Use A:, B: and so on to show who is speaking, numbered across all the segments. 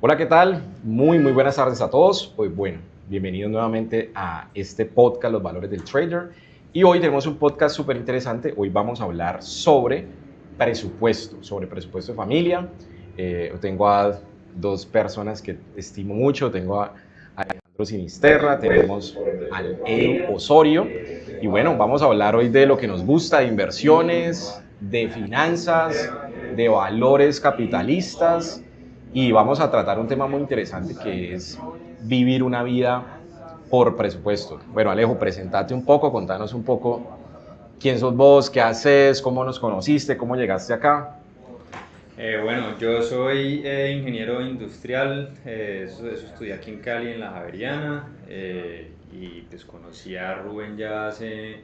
A: Hola, ¿qué tal? Muy buenas tardes a todos. Pues bueno, bienvenidos nuevamente a este podcast, Los Valores del Trader. Y hoy tenemos un podcast súper interesante. Hoy vamos a hablar sobre presupuesto de familia. Tengo a dos personas que estimo mucho. Tengo a Alejandro Sinisterra, tenemos al Edu Osorio. Y bueno, vamos a hablar hoy de lo que nos gusta, de inversiones, de finanzas, de valores capitalistas y vamos a tratar un tema muy interesante que es vivir una vida por presupuesto. Bueno, Alejo, presentate un poco, contanos un poco quién sos vos, qué haces, cómo nos conociste, cómo llegaste acá.
B: Bueno, yo soy ingeniero industrial, eso estudié aquí en Cali, en la Javeriana, y pues conocí a Rubén ya hace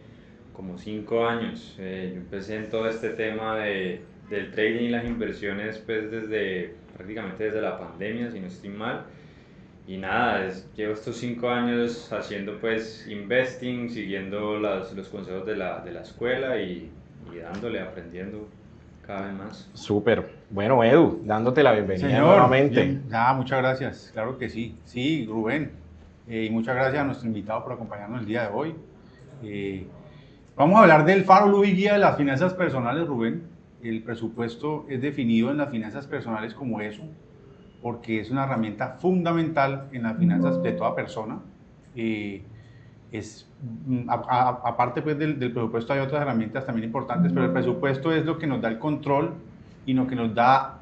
B: como 5 años. Yo empecé en todo este tema del trading y las inversiones pues prácticamente desde la pandemia, si no estoy mal. Y nada, llevo estos 5 años haciendo pues investing, siguiendo los consejos de la escuela y dándole, aprendiendo cada vez más.
A: Súper. Bueno, Edu, dándote la bienvenida
C: Señor,
A: nuevamente.
C: bien, muchas gracias, claro que sí. Sí, Rubén, y muchas gracias a nuestro invitado por acompañarnos el día de hoy. Eh, Vamos a hablar del faro luz y guía de las finanzas personales, Rubén. El presupuesto es definido en las finanzas personales como eso, porque es una herramienta fundamental en las finanzas de toda persona. Eh, Aparte pues, del presupuesto hay otras herramientas también importantes, pero el presupuesto es lo que nos da el control y lo que nos da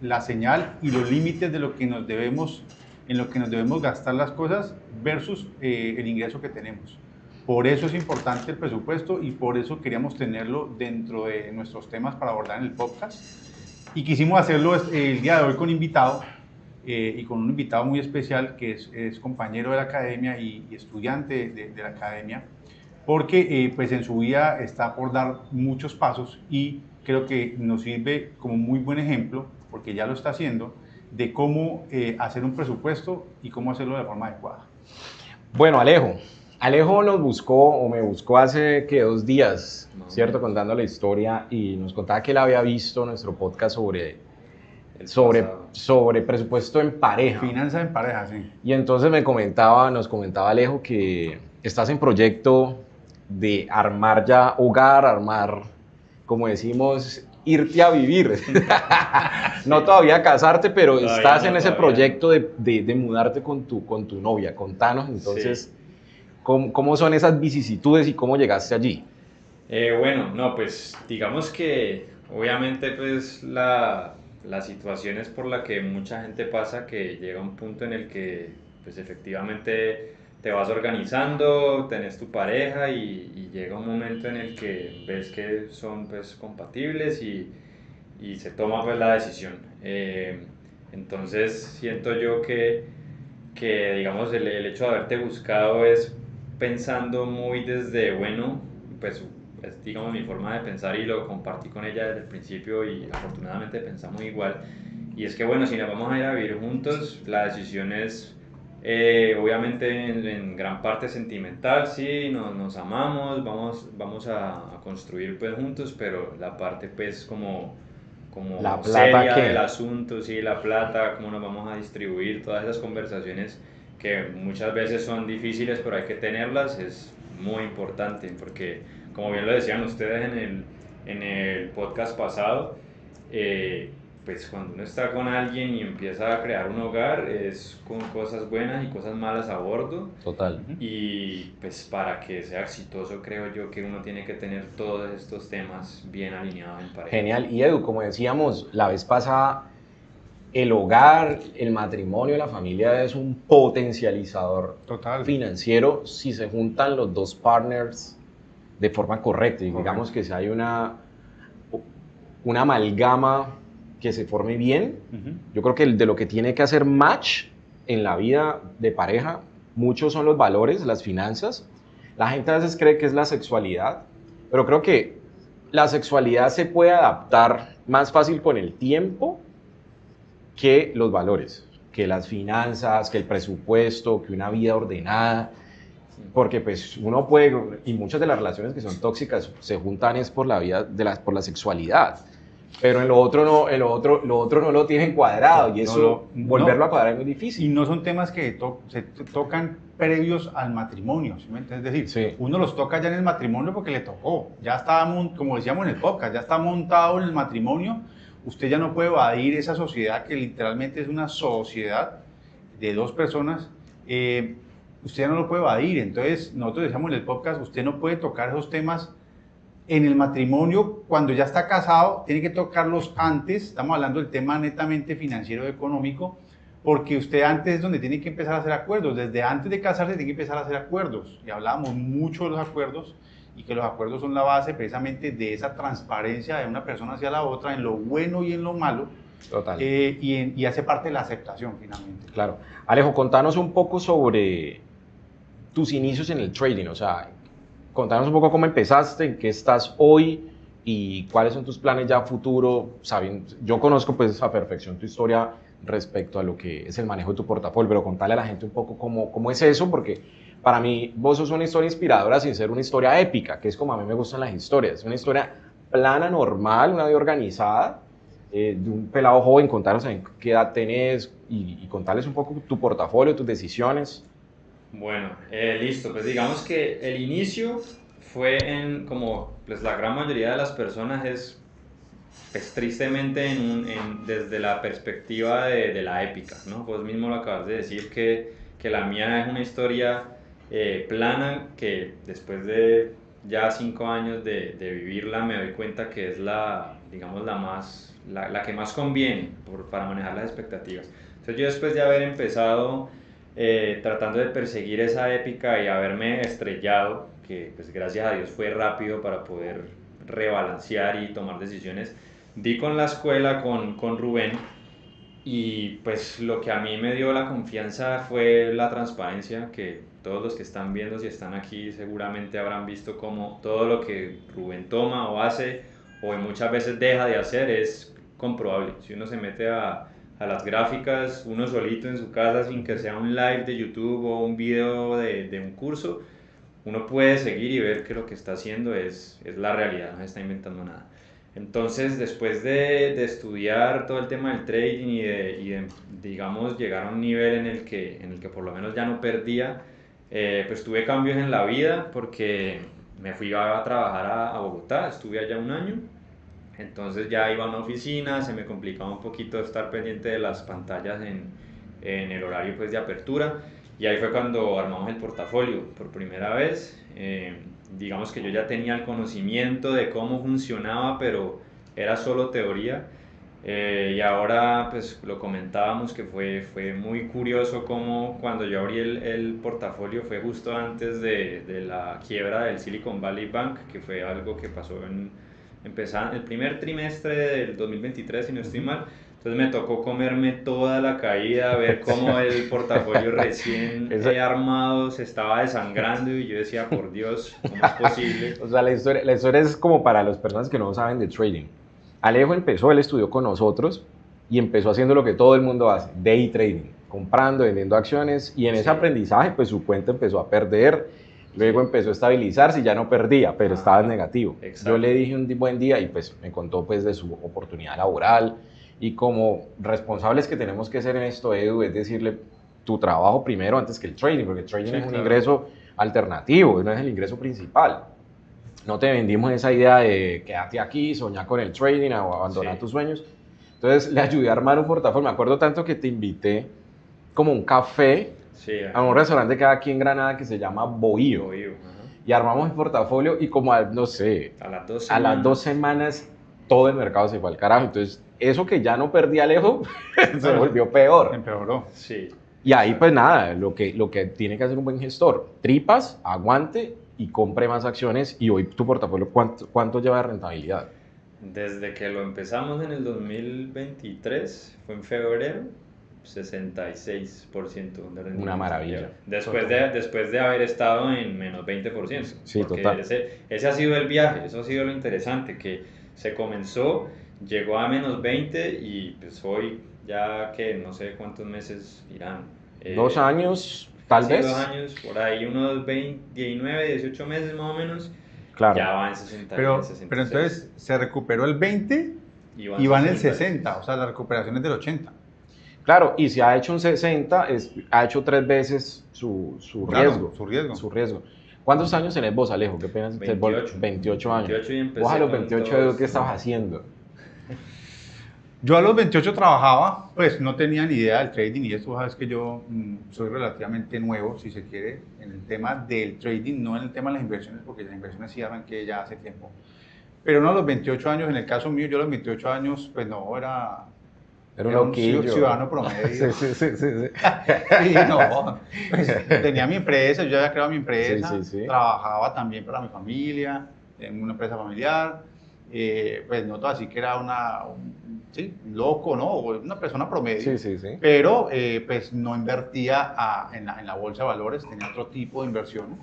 C: la señal y los límites de lo que nos debemos, en lo que nos debemos gastar las cosas versus el ingreso que tenemos. Por eso es importante el presupuesto y por eso queríamos tenerlo dentro de nuestros temas para abordar en el podcast. Y quisimos hacerlo el día de hoy con invitado y con un invitado muy especial que es compañero de la academia y estudiante de la academia, porque pues en su vida está por dar muchos pasos y creo que nos sirve como muy buen ejemplo, porque ya lo está haciendo, de cómo hacer un presupuesto y cómo hacerlo de forma adecuada.
A: Bueno, Alejo nos buscó o me buscó hace que 2 días, ¿cierto? Contando la historia y nos contaba que él había visto nuestro podcast sobre presupuesto en pareja.
C: Finanzas en pareja, sí.
A: Y entonces nos comentaba Alejo que estás en proyecto de armar ya hogar, como decimos, irte a vivir. No todavía casarte, pero
B: Todavía
A: estás
B: no,
A: en ese
B: todavía
A: proyecto de mudarte con tu novia. Contanos entonces,
B: Sí.
A: ¿cómo son esas vicisitudes y cómo llegaste allí?
B: Bueno, no, pues digamos que obviamente pues la situación es por la que mucha gente pasa, que llega un punto en el que pues efectivamente te vas organizando, tenés tu pareja y llega un momento en el que ves que son pues compatibles y se toma pues la decisión. Entonces siento yo que digamos el hecho de haberte buscado es pensando muy desde, bueno, pues es digamos mi forma de pensar y lo compartí con ella desde el principio y afortunadamente pensamos igual. Y es que bueno, si nos vamos a ir a vivir juntos, la decisión es obviamente en gran parte sentimental, sí, nos amamos, vamos a construir pues juntos, pero la parte pues
A: ¿La
B: como
A: plata
B: seria del
A: qué?
B: asunto, sí, la plata, cómo nos vamos a distribuir, todas esas conversaciones que muchas veces son difíciles, pero hay que tenerlas, es muy importante, porque como bien lo decían ustedes en el podcast pasado, pues cuando uno está con alguien y empieza a crear un hogar, es con cosas buenas y cosas malas a bordo,
A: Total.
B: y pues para que sea exitoso creo yo que uno tiene que tener todos estos temas bien alineados en pareja.
A: Genial. Y Edu, como decíamos la vez pasada, el hogar, el matrimonio, la familia es un potencializador
C: Total.
A: financiero si se juntan los dos partners de forma correcta. Y digamos
C: Correcto.
A: que si hay una amalgama que se forme bien, yo creo que de lo que tiene que hacer match en la vida de pareja, muchos son los valores, las finanzas. La gente a veces cree que es la sexualidad, pero creo que la sexualidad se puede adaptar más fácil con el tiempo que los valores, que las finanzas, que el presupuesto, que una vida ordenada, porque pues uno puede, y muchas de las relaciones que son tóxicas se juntan es por la vida, por la sexualidad. Pero en lo otro no lo tienen cuadrado y eso, volverlo a cuadrar es muy difícil.
C: Y no son temas que se tocan previos al matrimonio, ¿sí me entiendes? Es decir, uno los toca ya en el matrimonio porque le tocó, ya está, como decíamos en el podcast, ya está montado en el matrimonio, usted ya no puede evadir esa sociedad que literalmente es una sociedad de dos personas, usted ya no lo puede evadir. Entonces nosotros decíamos en el podcast, usted no puede tocar esos temas en el matrimonio cuando ya está casado, tiene que tocarlos antes. Estamos hablando del tema netamente financiero económico, porque usted antes es donde tiene que empezar a hacer acuerdos. Desde antes de casarse tiene que empezar a hacer acuerdos, y hablábamos mucho de los acuerdos, y que los acuerdos son la base precisamente de esa transparencia de una persona hacia la otra en lo bueno y en lo malo.
A: Total.
C: Y hace parte de la aceptación finalmente.
A: Claro. Alejo, contanos un poco sobre tus inicios en el trading, o sea, contanos un poco cómo empezaste, en qué estás hoy y cuáles son tus planes ya a futuro. Yo conozco pues a perfección tu historia respecto a lo que es el manejo de tu portafolio, pero contarle a la gente un poco cómo es eso, porque para mí vos sos una historia inspiradora sin ser una historia épica, que es como a mí me gustan las historias. Es una historia plana, normal, una vida organizada, de un pelado joven. Contanos en qué edad tenés y contarles un poco tu portafolio, tus decisiones.
B: Bueno, listo, pues digamos que el inicio fue como pues la gran mayoría de las personas es pues, tristemente desde la perspectiva de la épica, ¿no? Vos mismo lo acabas de decir que la mía es una historia plana, que después de ya 5 años de vivirla me doy cuenta que es digamos, la que más conviene para manejar las expectativas. Entonces yo después de haber empezado tratando de perseguir esa épica y haberme estrellado, que pues gracias a Dios fue rápido para poder rebalancear y tomar decisiones, di con la escuela con Rubén, y pues lo que a mí me dio la confianza fue la transparencia, que todos los que están viendo, si están aquí, seguramente habrán visto cómo todo lo que Rubén toma o hace o muchas veces deja de hacer es comprobable. Si uno se mete a las gráficas, uno solito en su casa, sin que sea un live de YouTube o un video de un curso, uno puede seguir y ver que lo que está haciendo es la realidad, no se está inventando nada. Entonces, después de estudiar todo el tema del trading y de, digamos, llegar a un nivel en el que por lo menos ya no perdía, pues tuve cambios en la vida, porque me fui a trabajar a Bogotá, estuve allá un año. Entonces ya iba a una oficina, se me complicaba un poquito estar pendiente de las pantallas en el horario pues, de apertura, y ahí fue cuando armamos el portafolio por primera vez. Digamos que yo ya tenía el conocimiento de cómo funcionaba, pero era solo teoría. Y ahora pues lo comentábamos que fue muy curioso cómo cuando yo abrí el portafolio fue justo antes de la quiebra del Silicon Valley Bank, que fue algo que pasó empezando el primer trimestre del 2023, si no estoy mal. Entonces me tocó comerme toda la caída, ver cómo el portafolio recién armado se estaba desangrando, y yo decía, por Dios, ¿cómo es posible?
A: O sea, la historia es como para las personas que no saben de trading. Alejo él estudió con nosotros y empezó haciendo lo que todo el mundo hace, day trading, comprando, vendiendo acciones, y en ese aprendizaje pues su cuenta empezó a perder. Luego empezó a estabilizarse y ya no perdía, pero estaba en negativo.
B: Exacto.
A: Yo le dije un buen día y pues me contó pues de su oportunidad laboral, y como responsables que tenemos que ser en esto, Edu, es decirle tu trabajo primero antes que el trading, porque el trading es un ingreso alternativo, no es el ingreso principal. No te vendimos esa idea de quédate aquí, soñar con el trading o abandonar tus sueños. Entonces le ayudé a armar un portafolio. Me acuerdo tanto que te invité como un café a un restaurante que hay aquí en Granada que se llama Bohío. Y armamos el portafolio, y como no sé, a las 2 semanas todo el mercado se fue al carajo. Entonces eso que ya no perdí Alejo se volvió peor.
C: Empeoró.
B: Sí.
A: Y ahí pues nada, lo que tiene que hacer un buen gestor: tripas, aguante y compre más acciones. Y hoy tu portafolio, ¿cuánto lleva de rentabilidad?
B: Desde que lo empezamos en el 2023, fue en febrero, 66% de rendimiento.
A: Una maravilla.
B: Después de haber estado en menos 20%.
A: Sí,
B: porque
A: total.
B: Ese ha sido el viaje, eso ha sido lo interesante, que se comenzó, llegó a menos 20 y pues hoy ya que no sé cuántos meses irán.
A: 2 años, tal vez.
B: 2 años, por ahí unos 29, 18 meses más o menos.
A: Claro.
B: Ya va en 60.
C: Pero entonces se recuperó el 20 Y va en el 60, o sea, la recuperación es del 80.
A: Claro, y si ha hecho un 60, ha hecho 3 veces su
C: Claro,
A: riesgo.
C: su riesgo.
A: Su riesgo. ¿Cuántos años tenés vos, Alejo? Qué pena.
B: 28.
A: 28 años.
B: 28 y empecé
A: Vos a los
B: con
A: 28
B: todos.
A: ¿qué estabas haciendo?
C: Yo a los 28 trabajaba, pues no tenía ni idea del trading y esto, sabes que yo soy relativamente nuevo, si se quiere, en el tema del trading, no en el tema de las inversiones, porque las inversiones sí arranqué ya hace tiempo. Pero no a los 28 años, en el caso mío, yo a los 28 años, pues no, era
A: Era un
C: un
A: loquillo.
C: ciudadano promedio.
A: Sí.
C: Y no, pues, tenía mi empresa, yo ya había creado mi empresa,
A: Sí.
C: trabajaba también para mi familia, en una empresa familiar, pues no todo así que era sí, loco, ¿no? O una persona promedio.
A: Sí.
C: Pero pues no invertía en la bolsa de valores, tenía otro tipo de inversiones.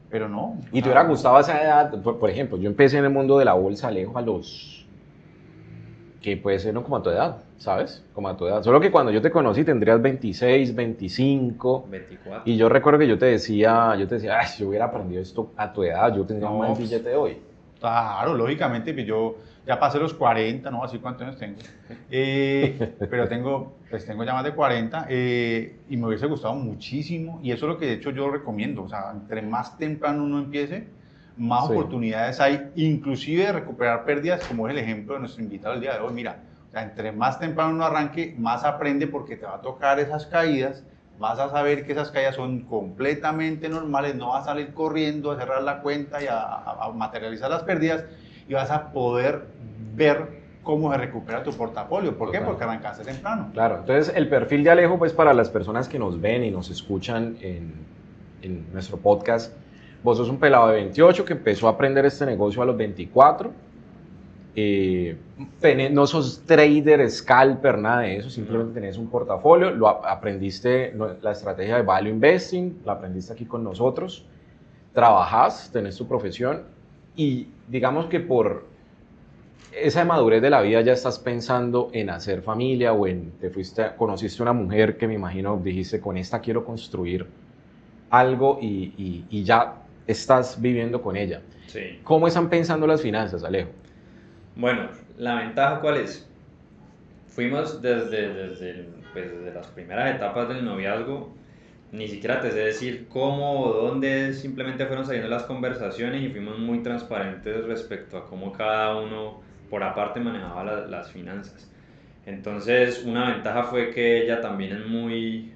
C: Pero no.
A: ¿Y te hubiera gustado a esa edad? Por ejemplo, yo empecé en el mundo de la bolsa, Alejo, a los... que puede ser, ¿no? Como a tu edad, ¿sabes? Como a tu edad. Solo que cuando yo te conocí tendrías 26, 25.
B: 24.
A: Y yo recuerdo que yo te decía, ay, si yo hubiera aprendido esto a tu edad, yo tendría un buen billete de hoy.
C: Claro, lógicamente, que yo ya pasé los 40, ¿no? Así cuántos años tengo. Pero tengo ya más de 40 y me hubiese gustado muchísimo. Y eso es lo que de hecho yo recomiendo. O sea, entre más temprano uno empiece, más
A: Sí.
C: oportunidades hay, inclusive de recuperar pérdidas, como es el ejemplo de nuestro invitado el día de hoy. Mira, o sea, entre más temprano uno arranque, más aprende porque te va a tocar esas caídas. Vas a saber que esas caídas son completamente normales, no vas a salir corriendo a cerrar la cuenta y a materializar las pérdidas y vas a poder ver cómo se recupera tu portafolio. ¿Por qué?
A: Total.
C: Porque arrancaste temprano.
A: Claro, entonces el perfil de Alejo, pues para las personas que nos ven y nos escuchan en nuestro podcast, vos sos un pelado de 28 que empezó a aprender este negocio a los 24. No sos trader, scalper, nada de eso, simplemente tenés un portafolio, aprendiste la estrategia de value investing, la aprendiste aquí con nosotros, trabajás, tenés tu profesión y digamos que por esa madurez de la vida ya estás pensando en hacer familia o conociste una mujer que me imagino dijiste, con esta quiero construir algo y ya estás viviendo con ella.
B: Sí.
A: ¿Cómo están pensando las finanzas, Alejo?
B: Bueno, la ventaja ¿cuál es? Fuimos desde las primeras etapas del noviazgo, ni siquiera te sé decir cómo o dónde, simplemente fueron saliendo las conversaciones y fuimos muy transparentes respecto a cómo cada uno por aparte manejaba las finanzas. Entonces, una ventaja fue que ella también es muy,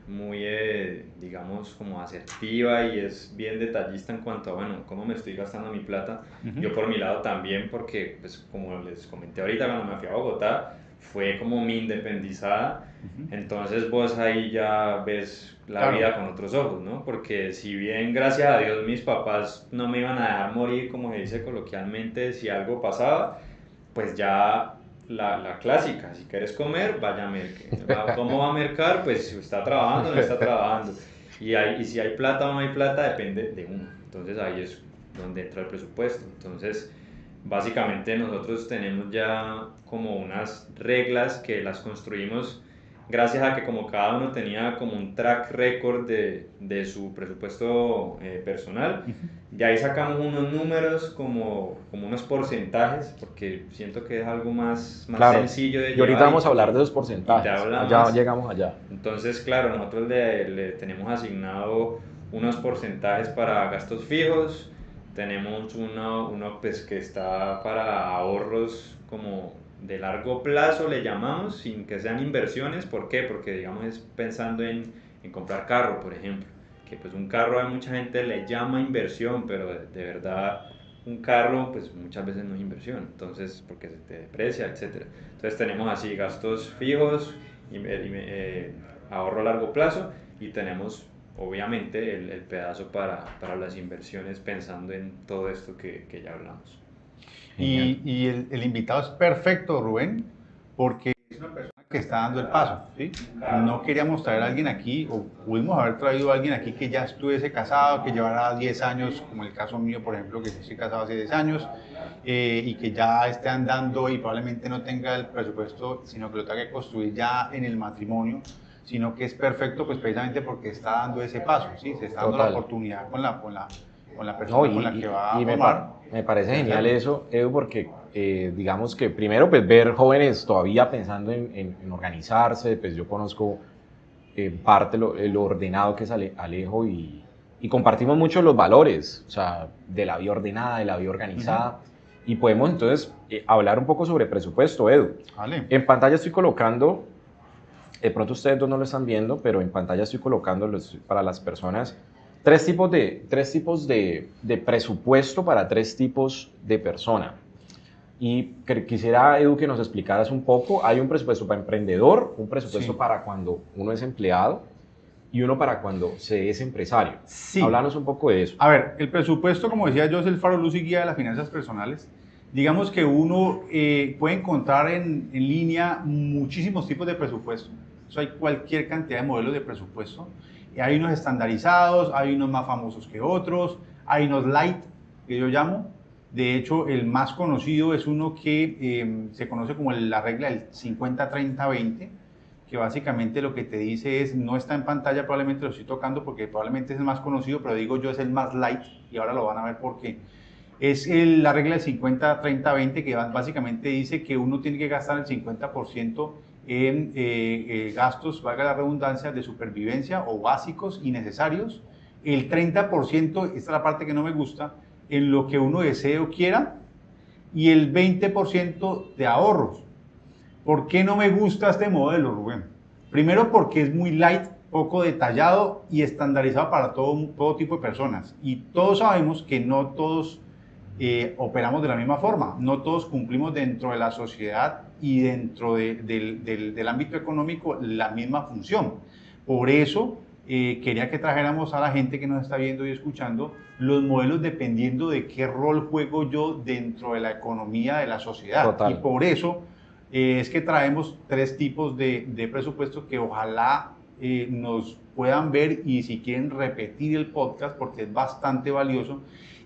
B: digamos, como asertiva y es bien detallista en cuanto a, bueno, cómo me estoy gastando mi plata.
C: Uh-huh.
B: Yo por mi lado también, porque, pues, como les comenté ahorita cuando me fui a Bogotá, fue como mi independizada.
C: Uh-huh.
B: Entonces vos ahí ya ves la
C: Claro.
B: vida con otros ojos, ¿no? Porque si bien, gracias a Dios, mis papás no me iban a dejar morir, como se dice coloquialmente, si algo pasaba, pues ya la clásica, si quieres comer, vaya a mercar. ¿Cómo va a mercar? Pues si está trabajando o no está trabajando. Y si hay plata o no hay plata, depende de uno. Entonces ahí es donde entra el presupuesto. Entonces, básicamente nosotros tenemos ya como unas reglas que las construimos gracias a que como cada uno tenía como un track record de su presupuesto personal. De ahí sacamos unos números como unos porcentajes, porque siento que es algo más
A: Claro.
B: sencillo de llevar.
A: Y ahorita vamos a hablar de los porcentajes.
B: Ya
A: llegamos allá.
B: Entonces, claro, nosotros le tenemos asignado unos porcentajes para gastos fijos, tenemos uno pues, que está para ahorros como de largo plazo, le llamamos, sin que sean inversiones. ¿Por qué? Porque digamos es pensando en comprar carro, por ejemplo, que pues un carro a mucha gente le llama inversión, pero de verdad un carro pues muchas veces no es inversión, entonces porque se te deprecia, etc. Entonces tenemos así gastos fijos, ahorro a largo plazo y tenemos obviamente el pedazo para las inversiones pensando en todo esto que ya hablamos.
C: Y el invitado es perfecto, Rubén, porque es una persona que está dando el paso, ¿sí? No queríamos traer a alguien aquí, o pudimos haber traído a alguien aquí que ya estuviese casado, que llevara 10 años, como el caso mío, por ejemplo, que estoy casado hace 10 años, y que ya esté andando y probablemente no tenga el presupuesto, sino que lo tenga que construir ya en el matrimonio, sino que es perfecto pues precisamente porque está dando ese paso, ¿sí? Se está dando la oportunidad con la persona con la que va a formar.
A: Me parece genial eso, Edu, porque digamos que primero pues ver jóvenes todavía pensando en organizarse, pues yo conozco parte lo ordenado que es Alejo y compartimos mucho los valores, o sea, de la vida ordenada, de la vida organizada. Y podemos entonces hablar un poco sobre presupuesto, Edu.
C: Vale.
A: En pantalla estoy colocando, de pronto ustedes dos no lo están viendo, pero en pantalla estoy colocando para las personas tres tipos de presupuesto para tres tipos de persona. Y quisiera, Edu, que nos explicaras un poco. Hay un presupuesto para emprendedor, un presupuesto para cuando uno es empleado y uno para cuando se es empresario.
C: Sí.
A: Háblanos un poco de eso.
C: A ver, el presupuesto, como decía yo, es el faro, luz y guía de las finanzas personales. Digamos que uno puede encontrar en línea muchísimos tipos de presupuesto. O sea, hay cualquier cantidad de modelos de presupuesto. Hay unos estandarizados, hay unos más famosos que otros, hay unos light, que yo llamo. De hecho, el más conocido es uno que se conoce como la regla del 50-30-20, que básicamente lo que te dice es, no está en pantalla, probablemente lo estoy tocando porque probablemente es el más conocido, pero digo yo es el más light y ahora lo van a ver por qué. Es la regla del 50-30-20 que básicamente dice que uno tiene que gastar el 50% en gastos, valga la redundancia, de supervivencia o básicos y necesarios. El 30%, esta es la parte que no me gusta, en lo que uno desee o quiera, y el 20% de ahorros. ¿Por qué no me gusta este modelo, Rubén? Primero porque es muy light, poco detallado y estandarizado para todo tipo de personas. Y todos sabemos que no todos operamos de la misma forma, no todos cumplimos dentro de la sociedad y dentro del ámbito económico la misma función. Por eso quería que trajéramos a la gente que nos está viendo y escuchando los modelos dependiendo de qué rol juego yo dentro de la economía de la sociedad.
A: Total.
C: Y por eso es que traemos tres tipos de presupuestos que ojalá nos puedan ver y si quieren repetir el podcast porque es bastante valioso.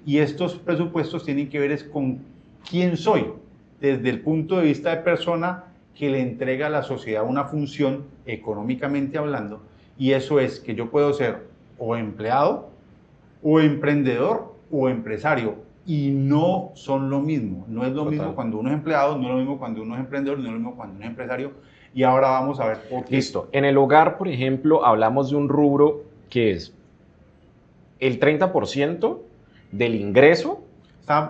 C: Y estos presupuestos tienen que ver es con quién soy, desde el punto de vista de persona que le entrega a la sociedad una función económicamente hablando, y eso es que yo puedo ser o empleado, o emprendedor, o empresario, y no son lo mismo. No es lo mismo cuando uno es empleado, no es lo mismo cuando uno es emprendedor, no es lo mismo cuando uno es empresario, y ahora vamos a ver por qué.
A: Listo. En el hogar, por ejemplo, hablamos de un rubro que es el 30% del ingreso.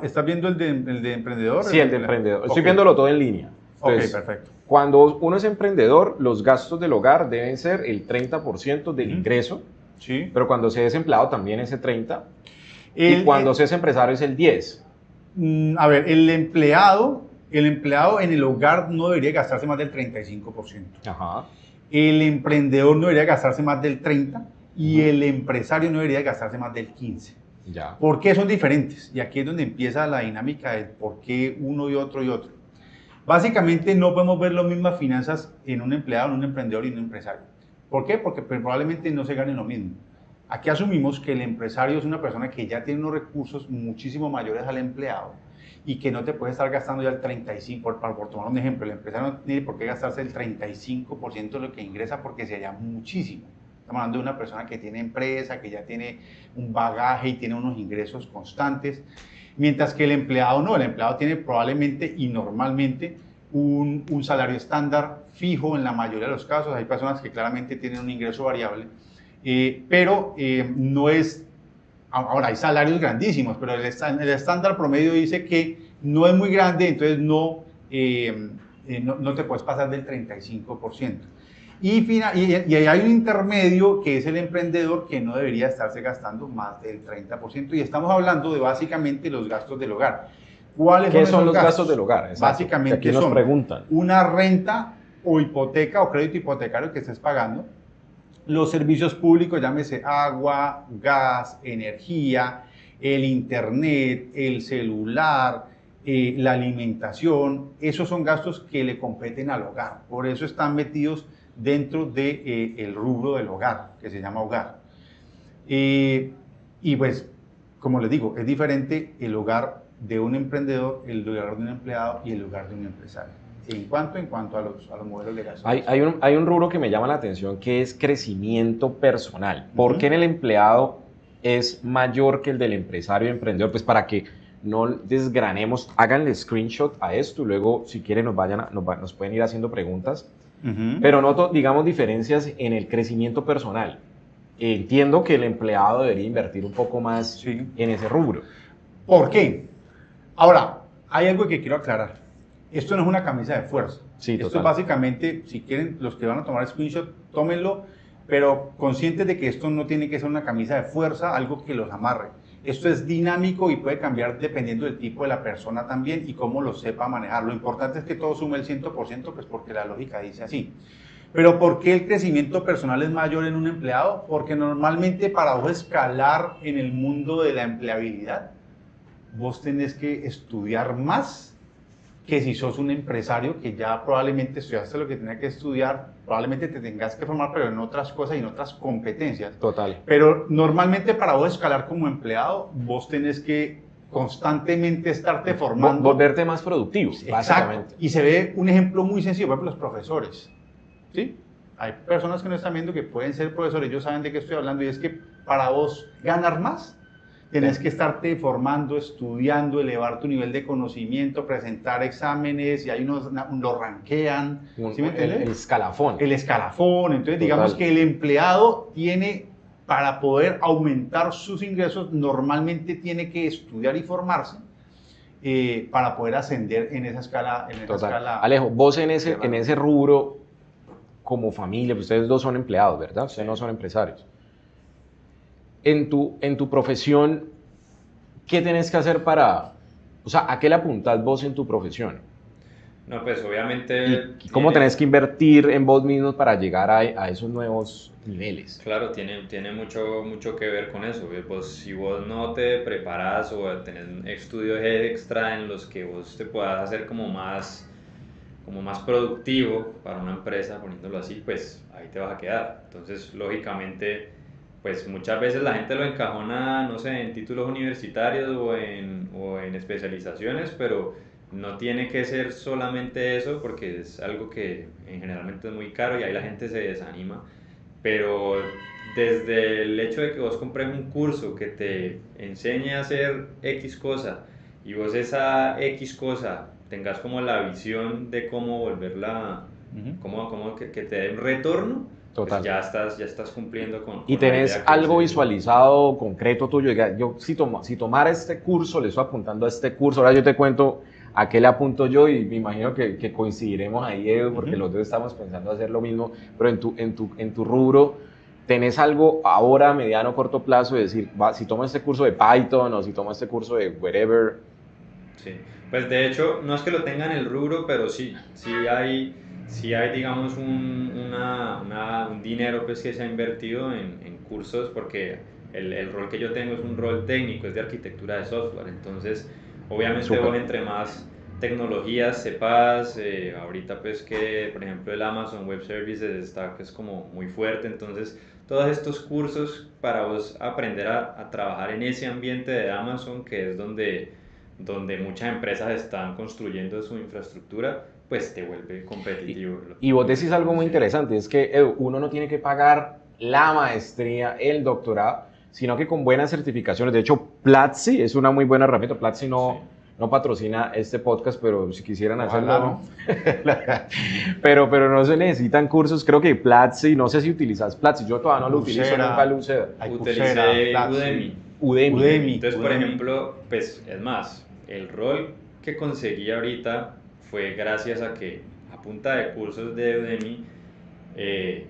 C: ¿Estás viendo el de emprendedor?
A: Sí, el de emprendedor. Estoy viéndolo todo en línea. Entonces,
C: ok, perfecto.
A: Cuando uno es emprendedor, los gastos del hogar deben ser el 30% del ingreso,
C: Sí.
A: pero cuando se es empleado también ese 30%, y cuando se es empresario es el 10%.
C: A ver, el empleado en el hogar no debería gastarse más del 35%.
A: Ajá.
C: El emprendedor no debería gastarse más del 30% y el empresario no debería gastarse más del 15%.
A: Ya.
C: ¿Por qué son diferentes? Y aquí es donde empieza la dinámica de por qué uno y otro y otro. Básicamente no podemos ver las mismas finanzas en un empleado, en un emprendedor y en un empresario. ¿Por qué? Porque probablemente no se gane lo mismo. Aquí asumimos que el empresario es una persona que ya tiene unos recursos muchísimo mayores al empleado y que no te puede estar gastando ya el 35%, por tomar un ejemplo, el empresario no tiene por qué gastarse el 35% de lo que ingresa porque sería muchísimo. Estamos hablando de una persona que tiene empresa, que ya tiene un bagaje y tiene unos ingresos constantes, mientras que el empleado no, el empleado tiene probablemente y normalmente un salario estándar fijo en la mayoría de los casos. Hay personas que claramente tienen un ingreso variable, pero no es, ahora hay salarios grandísimos, pero el estándar promedio dice que no es muy grande, entonces no te puedes pasar del 35%. Y hay un intermedio que es el emprendedor que no debería estarse gastando más del 30%, y estamos hablando de básicamente los gastos del hogar. ¿Cuáles
A: ¿Qué son los gastos del hogar? Exacto.
C: Básicamente
A: aquí nos preguntan.
C: Una renta o hipoteca o crédito hipotecario que estés pagando, los servicios públicos, llámese agua, gas, energía, el internet, el celular, la alimentación. Esos son gastos que le competen al hogar, por eso están metidos dentro del rubro del hogar, que se llama hogar. Y pues, como les digo, es diferente el hogar de un emprendedor, el hogar de un empleado y el hogar de un empresario. En cuanto a los modelos de gastos.
A: Hay un rubro que me llama la atención, que es crecimiento personal. ¿Por qué en el empleado es mayor que el del empresario y emprendedor? Pues para que no desgranemos, háganle screenshot a esto y luego si quieren nos pueden ir haciendo preguntas, pero noto, digamos, diferencias en el crecimiento personal. Entiendo que el empleado debería invertir un poco más en ese rubro.
C: ¿Por qué? Ahora, hay algo que quiero aclarar. Esto no es una camisa de fuerza.
A: Sí,
C: esto
A: total.
C: es básicamente, si quieren, los que van a tomar screenshot, tómenlo, pero conscientes de que esto no tiene que ser una camisa de fuerza, algo que los amarre. Esto es dinámico y puede cambiar dependiendo del tipo de la persona también y cómo lo sepa manejar. Lo importante es que todo sume el 100%, pues porque la lógica dice así. Pero ¿por qué el crecimiento personal es mayor en un empleado? Porque normalmente para vos escalar en el mundo de la empleabilidad, vos tenés que estudiar más que si sos un empresario que ya probablemente estudiaste lo que tenías que estudiar, probablemente te tengas que formar, pero en otras cosas y en otras competencias.
A: Total.
C: Pero normalmente para vos escalar como empleado, vos tenés que constantemente estarte formando.
A: Volverte más productivo, básicamente.
C: Exacto. Y se ve un ejemplo muy sencillo, por ejemplo, los profesores. ¿Sí? Hay personas que no están viendo que pueden ser profesores, ellos saben de qué estoy hablando, y es que para vos ganar más, tenés que estarte formando, estudiando, elevar tu nivel de conocimiento, presentar exámenes, y hay unos lo rankean. ¿Sí me entiendes?
A: El escalafón.
C: El escalafón. Entonces,
A: Total.
C: digamos que el empleado tiene, para poder aumentar sus ingresos, normalmente tiene que estudiar y formarse para poder ascender en esa escala.
A: Alejo, vos en ese rubro, como familia, pues ustedes dos son empleados, ¿verdad? Ustedes no son empresarios. En tu profesión, ¿qué tenés que hacer o sea, a qué le apuntás vos en tu profesión?
B: No, pues obviamente...
A: ¿Y cómo tenés que invertir en vos mismos para llegar a esos nuevos niveles?
B: Claro, tiene mucho que ver con eso. Pues, si vos no te preparas o tenés estudios extra en los que vos te puedas hacer como más productivo para una empresa, poniéndolo así, pues ahí te vas a quedar. Entonces, lógicamente, pues muchas veces la gente lo encajona, no sé, en títulos universitarios o en especializaciones, pero no tiene que ser solamente eso, porque es algo que generalmente es muy caro y ahí la gente se desanima. Pero desde el hecho de que vos compres un curso que te enseñe a hacer X cosa y vos esa X cosa tengas como la visión de cómo volverla, que te dé un retorno,
A: Total.
B: pues ya estás cumpliendo con
A: Y
B: la
A: tenés
B: idea que
A: algo
B: se-
A: visualizado, concreto tuyo. Yo si tomara este curso, le estoy apuntando a este curso, ahora yo te cuento a qué le apunto yo y me imagino que coincidiremos ahí, Edu, porque los dos estamos pensando hacer lo mismo, pero en tu rubro, ¿tenés algo ahora, a mediano o corto plazo, de decir, si tomo este curso de Python o si tomo este curso de whatever?
B: Sí, pues de hecho no es que lo tenga en el rubro, pero sí hay, digamos un dinero pues que se ha invertido en cursos, porque el rol que yo tengo es un rol técnico, es de arquitectura de software. Entonces obviamente
A: Súper.
B: vos entre más tecnologías sepas, ahorita pues que por ejemplo el Amazon Web Services está que es como muy fuerte, entonces todos estos cursos para vos aprender a trabajar en ese ambiente de Amazon, que es donde muchas empresas están construyendo su infraestructura, pues te vuelve competitivo.
A: Y vos decís algo muy
B: Sí.
A: interesante, es que uno no tiene que pagar la maestría, el doctorado, sino que con buenas certificaciones. De hecho, Platzi es una muy buena herramienta. Platzi no patrocina este podcast, pero si quisieran
C: Ojalá,
A: hacerlo, pero no se necesitan cursos. Creo que Platzi, no sé si utilizas Platzi, yo todavía no lo utilizo,
C: Coursera.
A: nunca lo usé.
C: Hay
B: Utilicé
C: Coursera, Platzi.
B: Udemy.
A: Udemy.
B: Entonces, por
C: Udemy.
B: ejemplo, pues es más, el rol que conseguí ahorita fue gracias a que a punta de cursos de Udemy,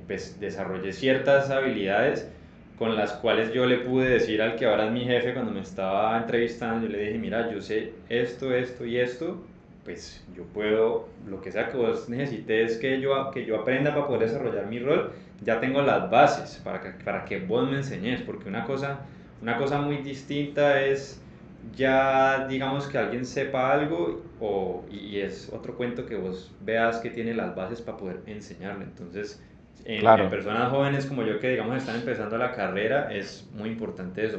B: pues desarrollé ciertas habilidades con las cuales yo le pude decir al que ahora es mi jefe cuando me estaba entrevistando, yo le dije, mira, yo sé esto y esto, pues yo puedo, lo que sea que vos necesites que yo aprenda para poder desarrollar mi rol, ya tengo las bases para que vos me enseñes, porque una cosa muy distinta es ya digamos que alguien sepa algo y es otro cuento que vos veas que tiene las bases para poder enseñarle. Entonces
A: Claro.
B: en personas jóvenes como yo que digamos están empezando la carrera es muy importante eso,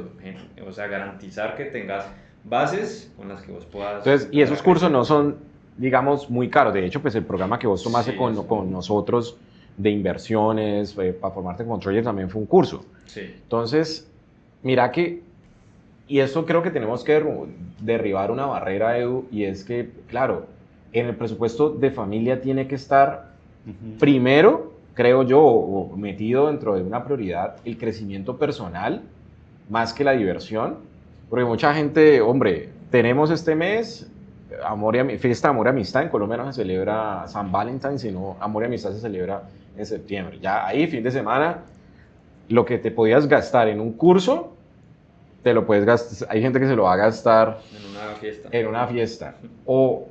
B: o sea, garantizar que tengas bases con las que vos puedas...
A: Entonces, y esos cursos no son, digamos, muy caros. De hecho, pues el programa que vos tomaste
B: Sí,
A: con nosotros de inversiones, para formarte en controller, también fue un curso.
B: Sí.
A: Entonces, mira que Y eso creo que tenemos que derribar una barrera, Edu, y es que, claro, en el presupuesto de familia tiene que estar primero, creo yo, o metido dentro de una prioridad, el crecimiento personal, más que la diversión, porque mucha gente, hombre, tenemos este mes fiesta de amor y amistad, en Colombia no se celebra San Valentín, sino amor y amistad se celebra en septiembre. Ya ahí, fin de semana, lo que te podías gastar en un curso, te lo puedes gastar, hay gente que se lo va a gastar en una fiesta, o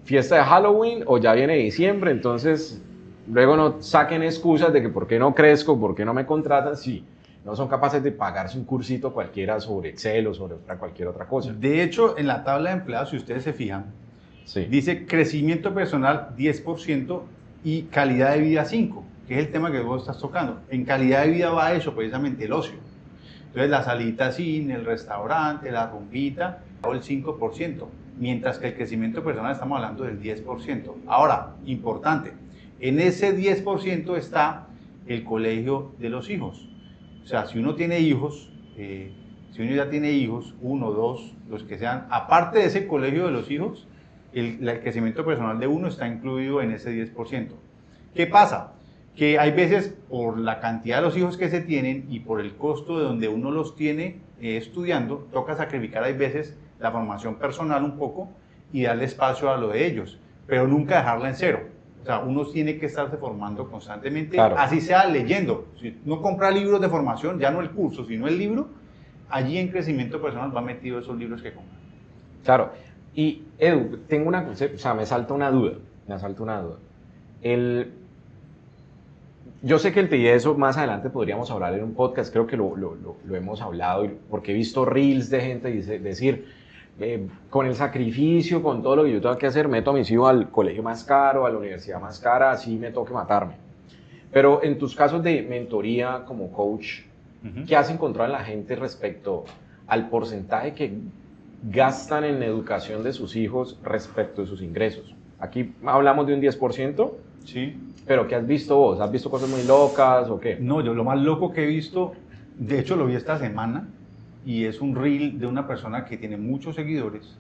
A: fiesta de Halloween, o ya viene diciembre, entonces luego no saquen excusas de que por qué no crezco, por qué no me contratan, si no son capaces de pagarse un cursito cualquiera sobre Excel o sobre cualquier otra cosa.
C: De hecho, en la tabla de empleados, si ustedes se fijan,
A: sí,
C: dice crecimiento personal 10% y calidad de vida 5%, que es el tema que vos estás tocando. En calidad de vida va eso, precisamente el ocio. Entonces, la salita al cine, el restaurante, la rumbita, o el 5%, mientras que el crecimiento personal estamos hablando del 10%. Ahora, importante, en ese 10% está el colegio de los hijos. O sea, si uno tiene hijos, si uno ya tiene hijos, 1, 2, los que sean, aparte de ese colegio de los hijos, el crecimiento personal de uno está incluido en ese 10%. ¿Qué pasa? Que hay veces, por la cantidad de los hijos que se tienen y por el costo de donde uno los tiene estudiando, toca sacrificar, hay veces, la formación personal un poco y darle espacio a lo de ellos, pero nunca dejarla en cero. O sea, uno tiene que estarse formando constantemente, claro, así sea leyendo. Si no compra libros de formación, ya no el curso, sino el libro, allí en crecimiento personal va metido esos libros que compra.
A: Claro. Y Edu, me salta una duda. Yo sé que el TI de eso más adelante podríamos hablar en un podcast, creo que lo hemos hablado, porque he visto reels de gente decir, con el sacrificio, con todo lo que yo tengo que hacer, meto a mis hijos al colegio más caro, a la universidad más cara, así me toque matarme. Pero en tus casos de mentoría como coach, ¿qué has encontrado en la gente respecto al porcentaje que gastan en educación de sus hijos respecto de sus ingresos? Aquí hablamos de un 10%.
C: Sí.
A: ¿Pero qué has visto vos? ¿Has visto cosas muy locas o qué?
C: No, yo lo más loco que he visto, de hecho lo vi esta semana, y es un reel de una persona que tiene muchos seguidores,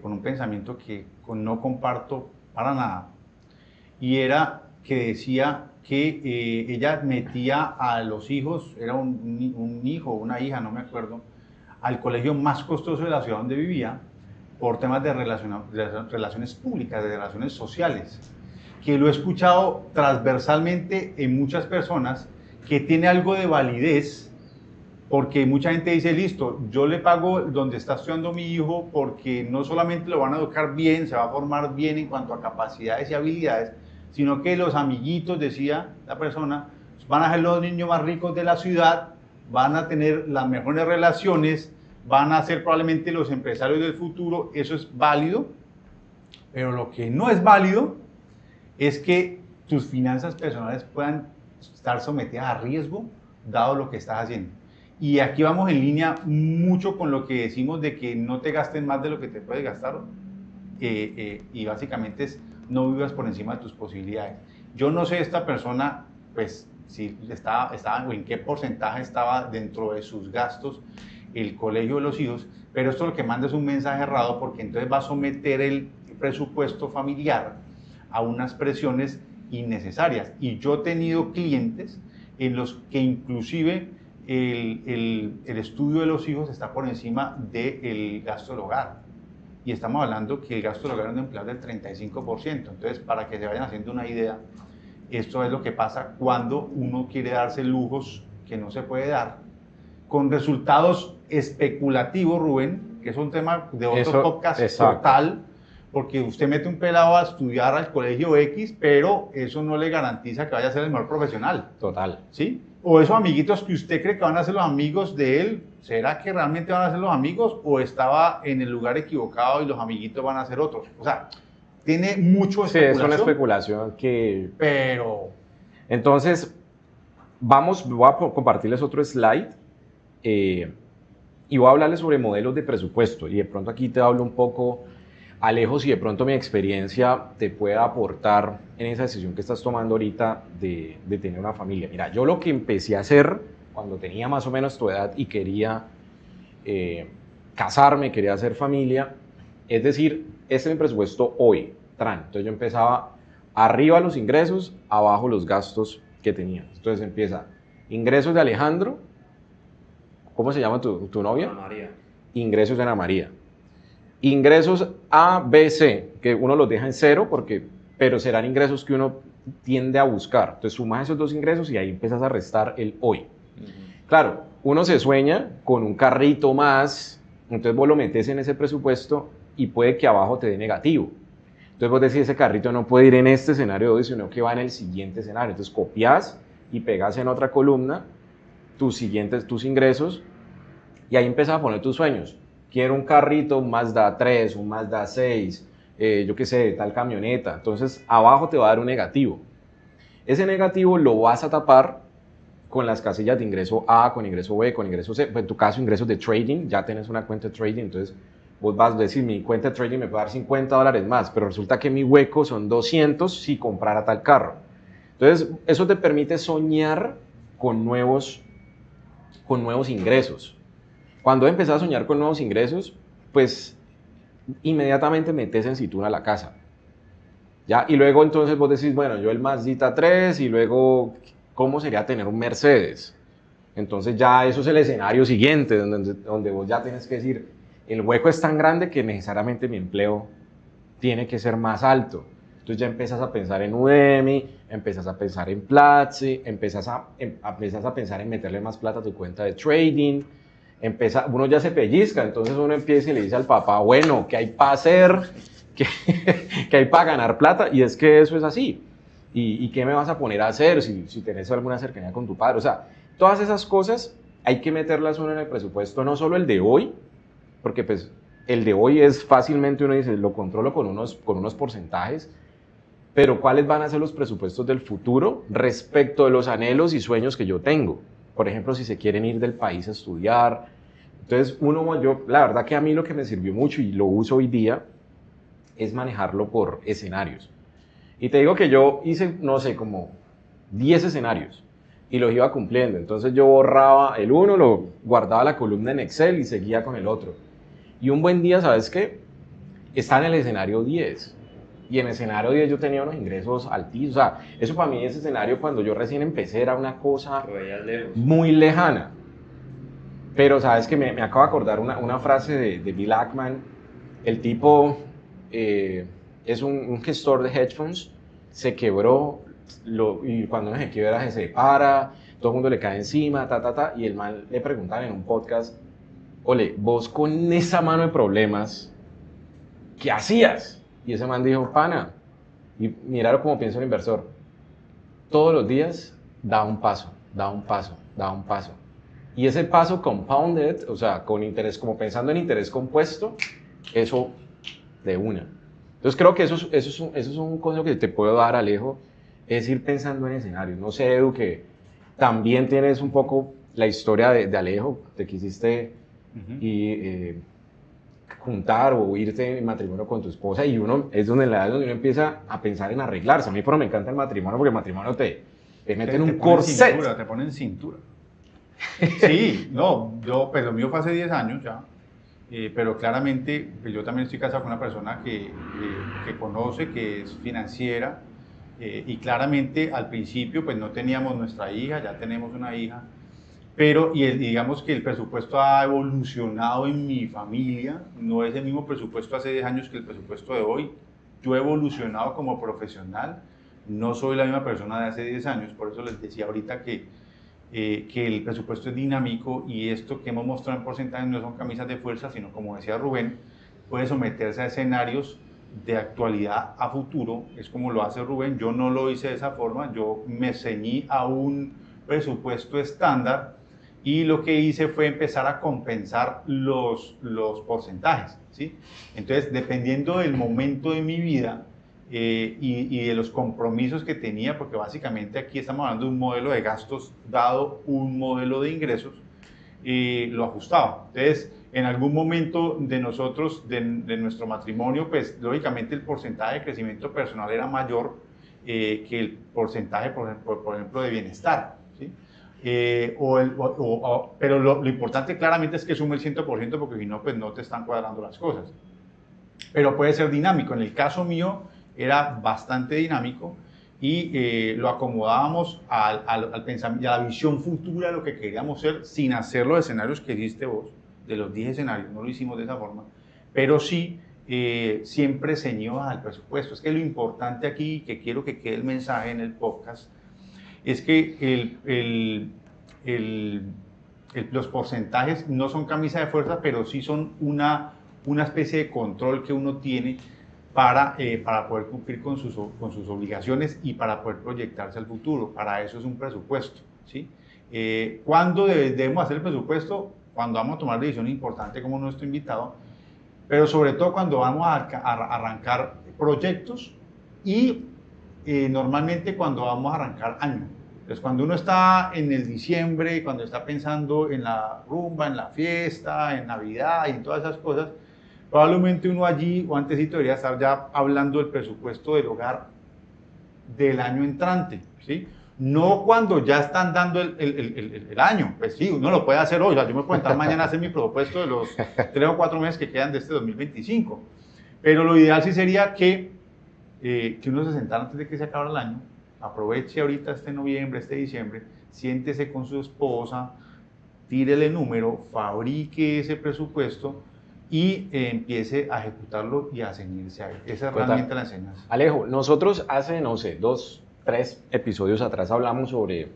C: con un pensamiento que no comparto para nada, y era que decía que ella metía a los hijos, era un hijo o una hija, no me acuerdo, al colegio más costoso de la ciudad donde vivía, por temas de relaciones públicas, de relaciones sociales, que lo he escuchado transversalmente en muchas personas, que tiene algo de validez, porque mucha gente dice, listo, yo le pago donde está estudiando mi hijo porque no solamente lo van a educar bien, se va a formar bien en cuanto a capacidades y habilidades, sino que los amiguitos, decía la persona, van a ser los niños más ricos de la ciudad, van a tener las mejores relaciones, van a ser probablemente los empresarios del futuro. Eso es válido, pero lo que no es válido es que tus finanzas personales puedan estar sometidas a riesgo dado lo que estás haciendo. Y aquí vamos en línea mucho con lo que decimos de que no te gasten más de lo que te puedes gastar, y básicamente es no vivas por encima de tus posibilidades. Yo no sé esta persona, pues, si estaba o en qué porcentaje estaba dentro de sus gastos el colegio de los hijos, pero esto lo que manda es un mensaje errado, porque entonces va a someter el presupuesto familiar a unas presiones innecesarias. Y yo he tenido clientes en los que inclusive el estudio de los hijos está por encima del gasto del hogar. Y estamos hablando que el gasto del hogar es un empleado del 35%. Entonces, para que se vayan haciendo una idea, esto es lo que pasa cuando uno quiere darse lujos que no se puede dar, con resultados especulativos, Rubén, que es un tema de otro podcast total, porque usted mete un pelado a estudiar al colegio X, pero eso no le garantiza que vaya a ser el mejor profesional.
A: Total.
C: ¿Sí? O esos amiguitos que usted cree que van a ser los amigos de él, ¿será que realmente van a ser los amigos o estaba en el lugar equivocado y los amiguitos van a ser otros? O sea, tiene mucho especulación.
A: Sí, es una especulación que...
C: Pero...
A: Entonces, voy a compartirles otro slide y voy a hablarles sobre modelos de presupuesto. Y de pronto aquí te hablo un poco, Alejo, si de pronto mi experiencia te puede aportar en esa decisión que estás tomando ahorita de tener una familia. Mira, yo lo que empecé a hacer cuando tenía más o menos tu edad y quería casarme, quería hacer familia. Es decir, este es mi presupuesto hoy, tran. Entonces yo empezaba arriba los ingresos, abajo los gastos que tenía. Entonces empieza ingresos de Alejandro. ¿Cómo se llama tu novia?
B: Ana María.
A: Ingresos de Ana María. Ingresos A, B, C, que uno los deja en cero, pero serán ingresos que uno tiende a buscar. Entonces sumas esos dos ingresos y ahí empiezas a restar el hoy. Claro, uno se sueña con un carrito más, entonces vos lo metes en ese presupuesto y puede que abajo te dé negativo. Entonces vos decís, ese carrito no puede ir en este escenario de hoy, sino que va en el siguiente escenario. Entonces copias y pegas en otra columna tus ingresos y ahí empiezas a poner tus sueños. Quiero un carrito, un Mazda 3, un Mazda 6, yo qué sé, tal camioneta. Entonces abajo te va a dar un negativo. Ese negativo lo vas a tapar con las casillas de ingreso A, con ingreso B, con ingreso C. Pues en tu caso, ingresos de trading, ya tienes una cuenta de trading, entonces vos vas a decir, mi cuenta de trading me puede dar $50 más, pero resulta que mi hueco son 200 si comprara tal carro. Entonces, eso te permite soñar con nuevos ingresos. Cuando empezás a soñar con nuevos ingresos, pues inmediatamente metes en cintura la casa. ¿Ya? Y luego entonces vos decís, bueno, yo el Mazda 3 y luego, ¿cómo sería tener un Mercedes? Entonces ya eso es el escenario siguiente, donde vos ya tienes que decir, el hueco es tan grande que necesariamente mi empleo tiene que ser más alto. Entonces ya empiezas a pensar en Udemy, empiezas a pensar en Platzi, empiezas a pensar en meterle más plata a tu cuenta de trading, uno ya se pellizca, entonces uno empieza y le dice al papá, bueno, ¿qué hay para hacer? ¿Qué hay para ganar plata? Y es que eso es así. ¿Y qué me vas a poner a hacer si tenés alguna cercanía con tu padre? O sea, todas esas cosas hay que meterlas uno en el presupuesto, no solo el de hoy, porque pues el de hoy es fácilmente, uno dice, lo controlo con unos porcentajes, pero ¿cuáles van a ser los presupuestos del futuro respecto de los anhelos y sueños que yo tengo? Por ejemplo, si se quieren ir del país a estudiar. Entonces, la verdad que a mí lo que me sirvió mucho y lo uso hoy día es manejarlo por escenarios. Y te digo que yo hice, no sé, como 10 escenarios y los iba cumpliendo. Entonces yo borraba el uno, lo guardaba la columna en Excel y seguía con el otro. Y un buen día, ¿sabes qué? Está en el escenario 10. Y en el escenario 10 yo tenía unos ingresos altísimos. O sea, eso para mí, ese escenario cuando yo recién empecé era una cosa muy lejana. Pero sabes que me acabo de acordar una frase de Bill Ackman. El tipo es un gestor de hedge funds, se quebró, y cuando uno se quiebra se separa, todo el mundo le cae encima, y el man le preguntan en un podcast, ole, vos con esa mano de problemas, ¿qué hacías? Y ese man dijo, pana, y miraron cómo piensa el inversor, todos los días da un paso, da un paso, da un paso. Y ese paso compounded, o sea, con interés, como pensando en interés compuesto, eso de una. Entonces creo que eso es un consejo que te puedo dar, Alejo, es ir pensando en escenarios. No sé, Edu, que también tienes un poco la historia de Alejo, te quisiste juntar o irte en matrimonio con tu esposa y uno es donde la edad donde uno empieza a pensar en arreglarse. A mí me encanta el matrimonio porque el matrimonio te mete en un corset.
C: Te pone en cintura. Sí, no, pues lo mío fue hace 10 años ya, pero claramente pues yo también estoy casado con una persona que conoce, que es financiera, y claramente al principio pues no teníamos nuestra hija, ya tenemos una hija, pero digamos que el presupuesto ha evolucionado en mi familia, no es el mismo presupuesto hace 10 años que el presupuesto de hoy. Yo he evolucionado como profesional, no soy la misma persona de hace 10 años, por eso les decía ahorita que el presupuesto es dinámico y esto que hemos mostrado en porcentajes no son camisas de fuerza, sino como decía Rubén, puede someterse a escenarios de actualidad a futuro, es como lo hace Rubén. Yo no lo hice de esa forma, yo me ceñí a un presupuesto estándar y lo que hice fue empezar a compensar los porcentajes, ¿sí? Entonces, dependiendo del momento de mi vida, y de los compromisos que tenía, porque básicamente aquí estamos hablando de un modelo de gastos dado un modelo de ingresos, lo ajustaba. Entonces, en algún momento de nosotros, de nuestro matrimonio, pues lógicamente el porcentaje de crecimiento personal era mayor que el porcentaje, por ejemplo, de bienestar, ¿sí? Pero lo importante claramente es que sume el 100% porque si no, pues no te están cuadrando las cosas. Pero puede ser dinámico. En el caso mío era bastante dinámico y lo acomodábamos al pensamiento y a la visión futura de lo que queríamos ser sin hacer los escenarios que hiciste vos, de los 10 escenarios, no lo hicimos de esa forma, pero sí siempre ceñido al presupuesto. Es que lo importante aquí, que quiero que quede el mensaje en el podcast, es que los porcentajes no son camisa de fuerza, pero sí son una especie de control que uno tiene para poder cumplir con sus obligaciones y para poder proyectarse al futuro. Para eso es un presupuesto, ¿sí? ¿Cuándo debemos hacer el presupuesto? Cuando vamos a tomar decisiones importantes como nuestro invitado, pero sobre todo cuando vamos a arrancar proyectos y normalmente cuando vamos a arrancar año. Entonces, cuando uno está en el diciembre, cuando está pensando en la rumba, en la fiesta, en Navidad y en todas esas cosas, probablemente uno allí o antesito debería estar ya hablando del presupuesto del hogar del año entrante, ¿sí? No cuando ya están dando el año, pues sí, uno lo puede hacer hoy, o sea, yo me puedo entrar mañana a hacer mi presupuesto de los 3 o 4 meses que quedan de este 2025, pero lo ideal sí sería que uno se sentara antes de que se acabe el año, aproveche ahorita este noviembre, este diciembre, siéntese con su esposa, tírele el número, fabrique ese presupuesto y empiece a ejecutarlo y a ceñirse a él. Esa es realmente la enseñanza.
A: Alejo, nosotros hace, no sé, 2, 3 episodios atrás hablamos sobre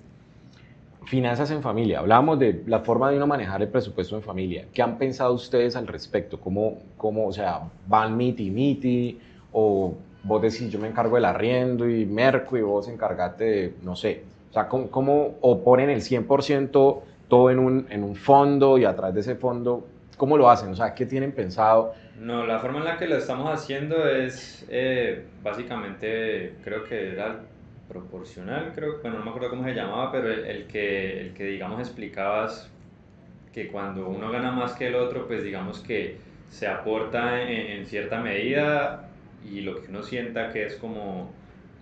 A: finanzas en familia, hablamos de la forma de uno manejar el presupuesto en familia. ¿Qué han pensado ustedes al respecto? O sea, van miti o vos decís yo me encargo del arriendo y merco y vos encargate de, no sé, o sea, o ponen el 100% todo en un fondo y atrás de ese fondo, ¿cómo lo hacen? O sea, ¿qué tienen pensado?
B: No, la forma en la que lo estamos haciendo es básicamente, creo que era proporcional, bueno, no me acuerdo cómo se llamaba, pero el que digamos explicabas que cuando uno gana más que el otro, pues digamos que se aporta en cierta medida y lo que uno sienta que es como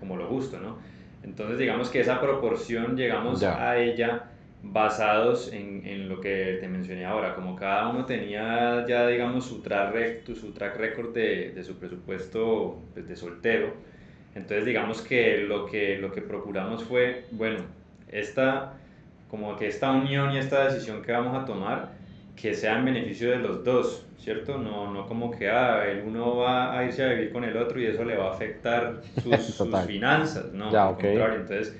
B: lo justo, ¿no? Entonces digamos que esa proporción llegamos
A: Ya.
B: a ella basados en lo que te mencioné ahora, como cada uno tenía ya digamos su track record de su presupuesto pues, de soltero, entonces digamos que lo que procuramos fue, bueno, como que esta unión y esta decisión que vamos a tomar, que sea en beneficio de los dos, ¿cierto? No como que el uno va a irse a vivir con el otro y eso le va a afectar sus finanzas, no,
A: Ya,
B: al
A: ok.
B: contrario. Entonces,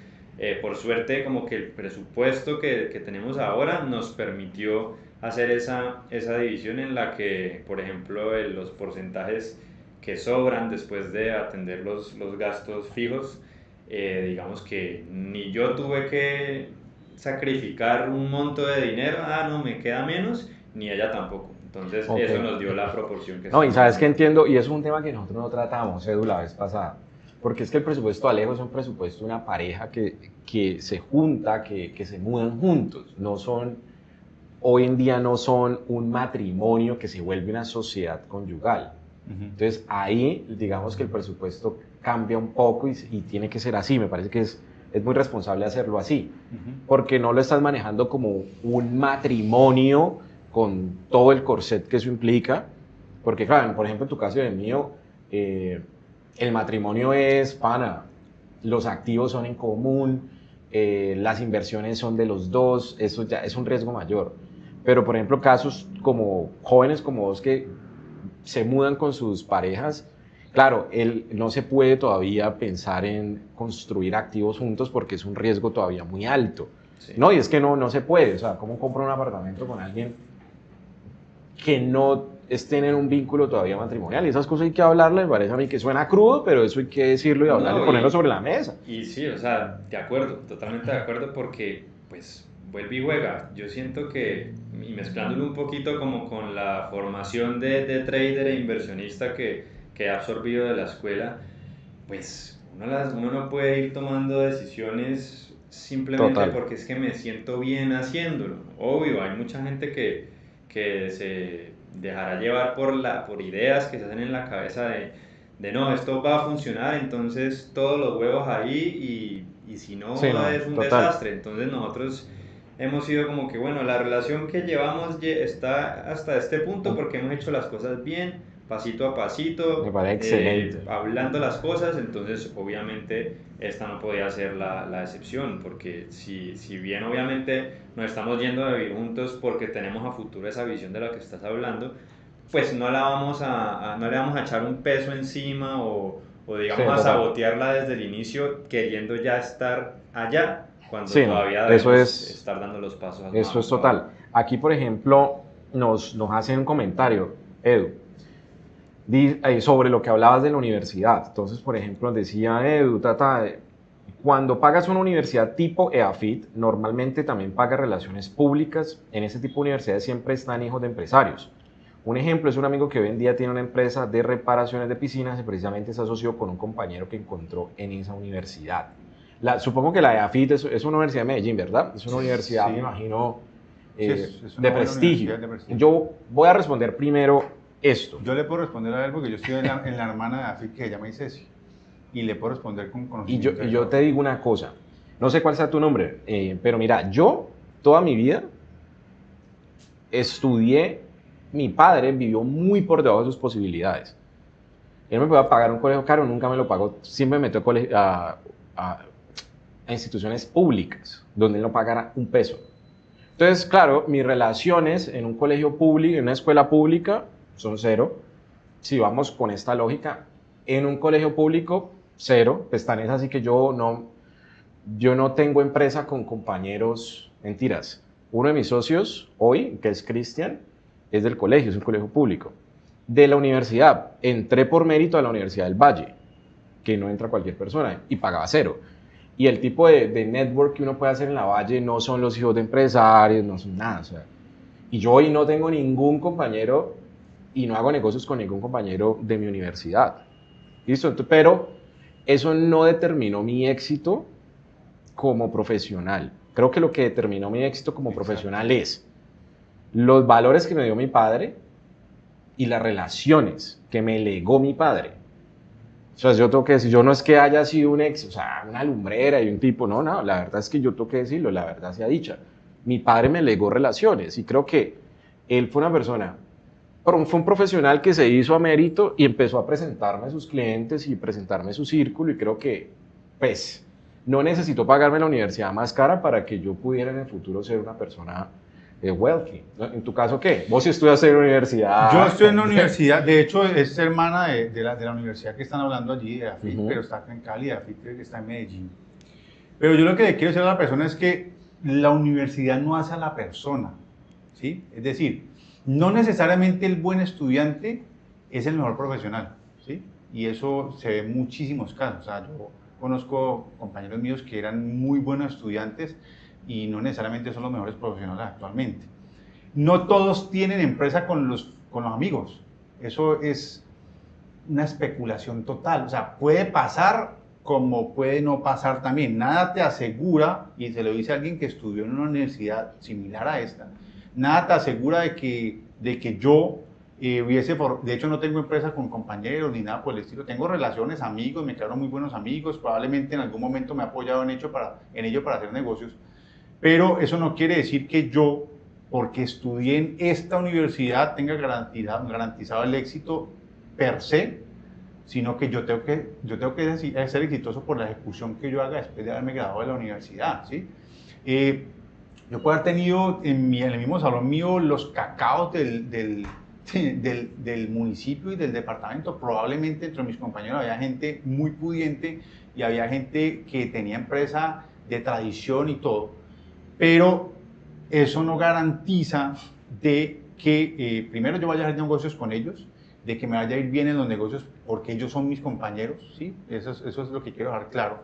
B: por suerte, como que el presupuesto que tenemos ahora nos permitió hacer esa división en la que, por ejemplo, los porcentajes que sobran después de atender los gastos fijos, digamos que ni yo tuve que sacrificar un monto de dinero, no, me queda menos, ni ella tampoco. Entonces
A: Ok.
B: eso nos dio la proporción que
A: No, y
B: estamos
A: sabes que
B: haciendo.
A: entiendo, y es un tema que nosotros no tratamos, Edu, la vez pasada, porque es que el presupuesto de Alejo es un presupuesto de una pareja que se junta, que se mudan juntos, hoy en día no son un matrimonio que se vuelve una sociedad conyugal. Entonces ahí digamos que el presupuesto cambia un poco y tiene que ser así, me parece que es muy responsable hacerlo así, porque no lo estás manejando como un matrimonio con todo el corset que eso implica, porque claro, por ejemplo en tu caso y en el mío, el matrimonio es pana, los activos son en común, las inversiones son de los dos, eso ya es un riesgo mayor. Pero por ejemplo casos como jóvenes como vos que se mudan con sus parejas, claro, no se puede todavía pensar en construir activos juntos porque es un riesgo todavía muy alto.
B: Sí.
A: No, y es que no se puede. O sea, ¿cómo compro un apartamento con alguien que no estén en un vínculo todavía matrimonial? Y esas cosas hay que hablarle, me parece a mí que suena crudo, pero eso hay que decirlo y hablarle,
B: No,
A: ponerlo sobre la mesa.
B: Y sí, o sea, de acuerdo, totalmente de acuerdo, porque pues vuelve y juega. Yo siento que, y mezclándolo un poquito como con la formación de trader e inversionista que he absorbido de la escuela, pues uno no puede ir tomando decisiones simplemente
A: Total.
B: porque es que me siento bien haciéndolo. Obvio, hay mucha gente que se dejará llevar por ideas que se hacen en la cabeza de no, esto va a funcionar, entonces todos los huevos ahí y si no
A: Sí, no,
B: es un
A: total.
B: desastre. Entonces nosotros hemos sido como que, bueno, la relación que llevamos está hasta este punto porque hemos hecho las cosas bien, pasito a
A: Me
B: pasito,
A: parece excelente.
B: hablando las cosas, entonces obviamente esta no podía ser la excepción, porque si bien obviamente nos estamos yendo a vivir juntos porque tenemos a futuro esa visión de la que estás hablando, pues no la vamos no le vamos a echar un peso encima o
A: Sí,
B: digamos a
A: total.
B: sabotearla desde el inicio queriendo ya estar allá cuando
A: Sí, no,
B: todavía debemos estar dando los pasos
A: eso es
B: ajustados.
A: total. Aquí, por ejemplo, nos hacen un comentario, Edu, sobre lo que hablabas de la universidad. Entonces, por ejemplo, decía Edu, cuando pagas una universidad tipo EAFIT, normalmente también pagas relaciones públicas. En ese tipo de universidades siempre están hijos de empresarios. Un ejemplo es un amigo que hoy en día tiene una empresa de reparaciones de piscinas y precisamente se asoció con un compañero que encontró en esa universidad. Supongo que la EAFIT es una universidad de Medellín, ¿verdad? Es una universidad, me
C: Sí,
A: imagino,
C: sí, es una
A: de
C: buena
A: prestigio.
C: universidad de prestigio.
A: Yo voy a responder primero esto.
C: Yo le puedo responder a él porque yo estoy en la hermana de AFIT que se llama ICESI y le puedo responder con conocimiento de
A: Y yo te
C: causa.
A: digo una cosa, no sé cuál sea tu nombre, pero mira, yo toda mi vida estudié, mi padre vivió muy por debajo de sus posibilidades. Él me podía pagar un colegio caro, nunca me lo pagó, siempre me metió a instituciones públicas, donde él no pagara un peso. Entonces, claro, mis relaciones en un colegio público, en una escuela pública, son cero. Si vamos con esta lógica, en un colegio público, cero. Pues tan es así que yo no tengo empresa con compañeros, mentiras. Uno de mis socios hoy, que es Cristian, es del colegio, es un colegio público. De la universidad, entré por mérito a la Universidad del Valle, que no entra cualquier persona, y pagaba cero. Y el tipo de network que uno puede hacer en la Valle no son los hijos de empresarios, no son nada. O sea, y yo hoy no tengo ningún compañero y no hago negocios con ningún compañero de mi universidad. ¿Listo? Pero eso no determinó mi éxito como profesional. Creo que lo que determinó mi éxito como
C: Exacto.
A: profesional es los valores que me dio mi padre y las relaciones que me legó mi padre. O sea, yo tengo que decir, yo no es que haya sido o sea, una lumbrera y un tipo, no, no, la verdad es que yo tengo que decirlo, la verdad sea dicha. Mi padre me legó relaciones y creo que él fue una persona, fue un profesional que se hizo a mérito y empezó a presentarme a sus clientes y presentarme su círculo y creo que, pues, no necesitó pagarme la universidad más cara para que yo pudiera en el futuro ser una persona wealthy. ¿En tu caso qué? ¿Vos sí estudiaste en la universidad?
C: Yo estoy en la universidad, de hecho es hermana de la universidad que están hablando allí, de AFIT, pero está acá en Cali, de AFIT que está en Medellín. Pero yo lo que le quiero decir a la persona es que la universidad no hace a la persona, ¿sí? Es decir, no necesariamente el buen estudiante es el mejor profesional, ¿sí? Y eso se ve en muchísimos casos. O sea, yo conozco compañeros míos que eran muy buenos estudiantes y no necesariamente son los mejores profesionales actualmente. No todos tienen empresa con los amigos. Eso es una especulación total. O sea, puede pasar como puede no pasar también. Nada te asegura, y se lo dice alguien que estudió en una universidad similar a esta, nada te asegura de que yo de hecho no tengo empresa con compañeros ni nada por el estilo, tengo relaciones, amigos, me quedaron muy buenos amigos, probablemente en algún momento me he apoyado en ello para hacer negocios, pero eso no quiere decir que yo, porque estudié en esta universidad, tenga garantizado el éxito per se, sino que yo tengo que ser exitoso por la ejecución que yo haga después de haberme graduado de la universidad, ¿sí? Yo puedo haber tenido en el mismo salón mío los cacaos del municipio y del departamento. Probablemente entre mis compañeros había gente muy pudiente y había gente que tenía empresa de tradición y todo, pero eso no garantiza de que primero yo vaya a hacer negocios con ellos, de que me vaya a ir bien en los negocios porque ellos son mis compañeros, ¿sí? Eso es lo que quiero dejar claro.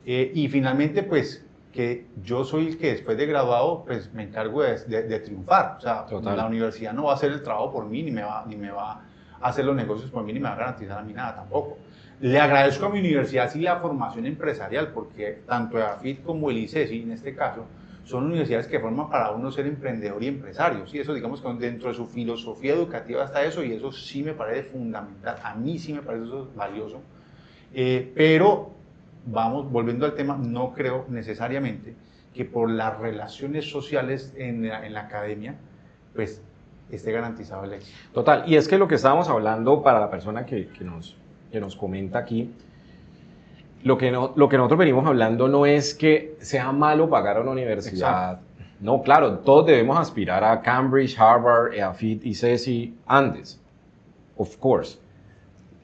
C: Y finalmente, pues, que yo soy el que después de graduado, pues, me encargo de triunfar. O sea,
A: Total.
C: la universidad no va a hacer el trabajo por mí, ni me va a hacer los negocios por mí, ni me va a garantizar a mí nada tampoco. Le agradezco a mi universidad sí la formación empresarial, porque tanto EAFIT como el ICESI, en este caso, son universidades que forman para uno ser emprendedor y empresario, ¿sí? Eso digamos que dentro de su filosofía educativa está eso y eso sí me parece fundamental, a mí sí me parece eso valioso, pero vamos, volviendo al tema, no creo necesariamente que por las relaciones sociales en la academia, pues esté garantizado el éxito.
A: Total, y es que lo que estábamos hablando para la persona que nos comenta aquí, lo que nosotros venimos hablando no es que sea malo pagar a una universidad.
C: Exacto.
A: No, claro, todos debemos aspirar a Cambridge, Harvard, EAFIT, ICESI, Andes, of course.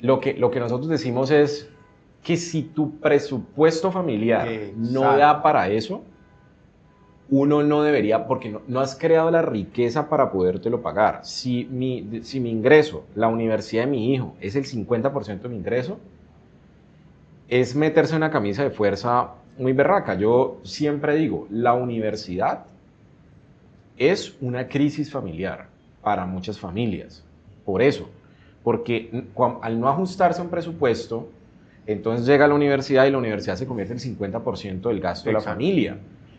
A: Lo que nosotros decimos es que si tu presupuesto familiar no
C: Exacto.
A: da para eso, uno no debería, porque no has creado la riqueza para podértelo pagar. Si mi ingreso, la universidad de mi hijo, es el 50% de mi ingreso, es meterse en una camisa de fuerza muy berraca. Yo siempre digo, la universidad es una crisis familiar para muchas familias. Por eso, porque al no ajustarse a un presupuesto, entonces llega a la universidad y la universidad se convierte en el 50% del gasto de la familia.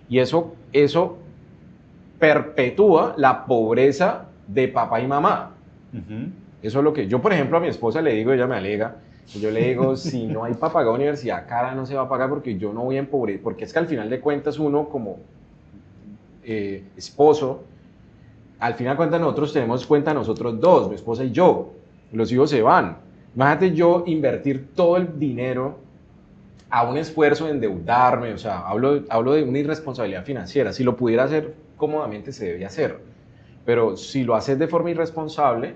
A: Y eso perpetúa la pobreza de papá y mamá. Eso es lo que yo, por ejemplo, a mi esposa le digo, ella me alega, y yo le digo, si no hay para pagar universidad cara, no se va a pagar porque yo no voy a empobrecer, porque es que al final de cuentas uno como esposo, al final de cuentas nosotros tenemos cuenta nosotros dos, mi esposa y yo, los hijos se van. Imagínate yo invertir todo el dinero a un esfuerzo de endeudarme, o sea, hablo de una irresponsabilidad financiera. Si lo pudiera hacer cómodamente se debe hacer, pero si lo haces de forma irresponsable,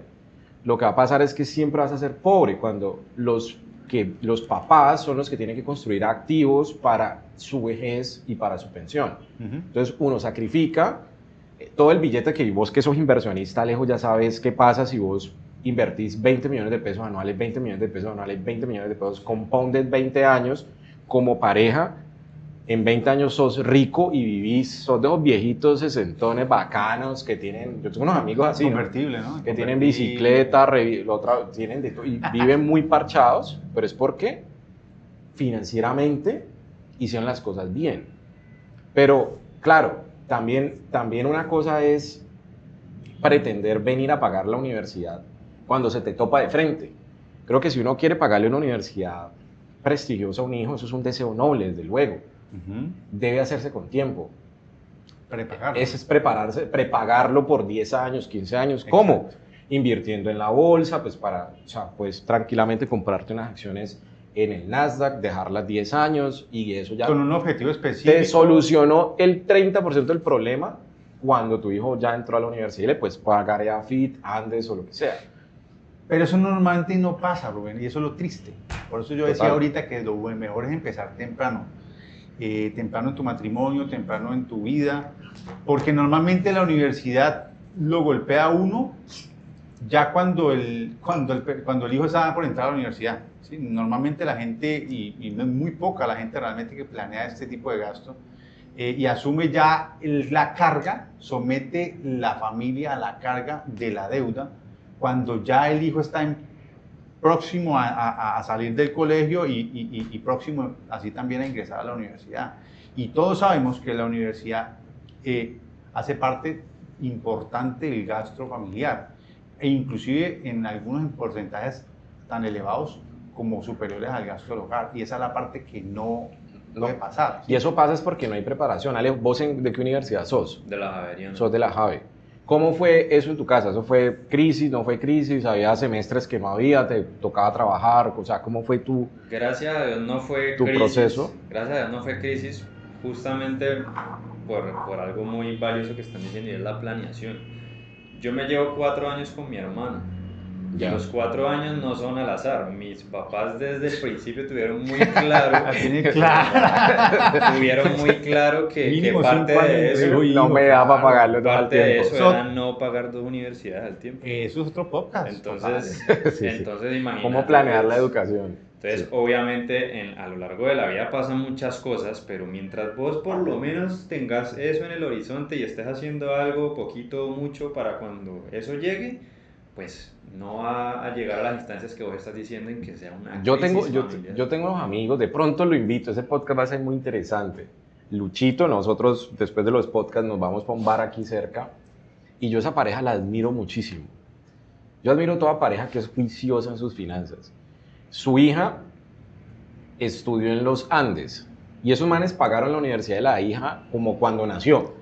A: lo que va a pasar es que siempre vas a ser pobre cuando los papás son los que tienen que construir activos para su vejez y para su pensión. Entonces uno sacrifica todo el billete que vos, que sos inversionista, Alejo, ya sabes qué pasa si vos invertís 20 millones de pesos anuales, 20 millones de pesos anuales, 20 millones de pesos, compounded 20 años, como pareja, en 20 años sos rico y vivís, sos de esos viejitos sesentones bacanos que tienen, yo tengo unos amigos así,
C: Convertible, ¿no?
A: Que tienen bicicleta, tienen de todo, y viven muy parchados, pero es porque financieramente hicieron las cosas bien. Pero, claro, también una cosa es pretender venir a pagar la universidad cuando se te topa de frente. Creo que si uno quiere pagarle una universidad prestigiosa a un hijo, eso es un deseo noble, desde luego. Debe hacerse con tiempo.
C: Prepagarlo.
A: Ese es prepagarlo por 10 años, 15 años. ¿Cómo?
C: Exacto.
A: Invirtiendo en la bolsa, pues pues tranquilamente comprarte unas acciones en el Nasdaq, dejarlas 10 años y eso ya
C: Con un objetivo específico.
A: te solucionó el 30% del problema cuando tu hijo ya entró a la universidad y le puedes pagar EAFIT, Andes o lo que sea.
C: Pero eso normalmente no pasa, Rubén, y eso es lo triste. Por eso yo decía
A: Total.
C: ahorita que lo mejor es empezar temprano. Temprano en tu matrimonio, temprano en tu vida, porque normalmente la universidad lo golpea a uno ya cuando el hijo está por entrar a la universidad. ¿Sí? Normalmente la gente, y no es muy poca la gente realmente que planea este tipo de gasto, y asume ya la carga, somete la familia a la carga de la deuda, cuando ya el hijo está próximo a salir del colegio y próximo así también a ingresar a la universidad. Y todos sabemos que la universidad hace parte importante del gasto familiar e inclusive en algunos porcentajes tan elevados como superiores al gasto del hogar. Y esa es la parte que no puede pasar.
A: Y eso pasa es porque no hay preparación. Ale, ¿vos de qué universidad sos?
B: De la Javeriana.
A: Sos de la Jave. ¿Cómo fue eso en tu casa? ¿Eso fue crisis, no fue crisis? ¿Había semestres que no había? ¿Te tocaba trabajar? O sea, ¿cómo fue tu
B: Gracias a Dios no fue
A: tu
B: crisis.
A: proceso?
B: Gracias a Dios no fue crisis, justamente por algo muy valioso que están diciendo y es la planeación. Yo me llevo 4 años con mi hermano. Y los 4 años no son al azar. Mis papás desde el principio tuvieron muy claro, tuvieron muy claro que
C: Mínimo
B: parte
C: 5
B: de
C: años,
B: eso,
C: hijo,
A: No me da para pagarlo todo al
B: parte de
A: tiempo.
B: eso era no pagar 2 universidades al tiempo.
C: Eso es otro podcast.
B: Entonces,
A: Sí.
B: entonces imagínate.
A: ¿Cómo planear la
B: pues,
A: educación?
B: Entonces,
A: Sí.
B: obviamente, a lo largo de la vida pasan muchas cosas, pero mientras vos por lo menos tengas eso en el horizonte y estés haciendo algo, poquito o mucho, para cuando eso llegue, pues no va a llegar a las instancias que vos estás diciendo en que sea una
A: Yo
B: crisis
A: tengo unos amigos, de pronto lo invito, ese podcast va a ser muy interesante. Luchito, nosotros después de los podcasts nos vamos para un bar aquí cerca y yo esa pareja la admiro muchísimo. Yo admiro toda pareja que es juiciosa en sus finanzas. Su hija estudió en los Andes Y esos manes pagaron la universidad de la hija como cuando nació.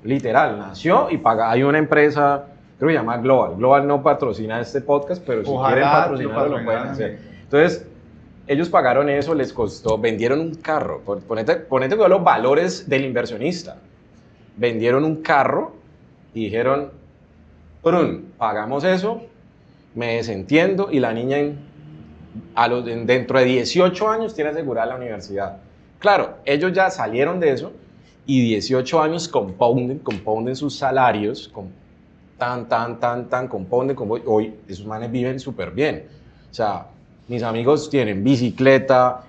A: Literal, nació y paga. Hay una empresa, creo que se llama Global. Global no patrocina este podcast, pero si
C: Ojalá
A: quieren
C: lo
A: patrocinarlo lo pueden
C: patrocinaran
A: hacer.
C: bien.
A: Entonces, ellos pagaron eso, les costó, vendieron un carro. Ponete con los valores del inversionista. Vendieron un carro y dijeron, "Prun, pagamos eso, me desentiendo", y la niña dentro de 18 años tiene asegurada la universidad. Claro, ellos ya salieron de eso y 18 años compounden sus salarios, compounden. Hoy esos manes viven súper bien. O sea, mis amigos tienen bicicleta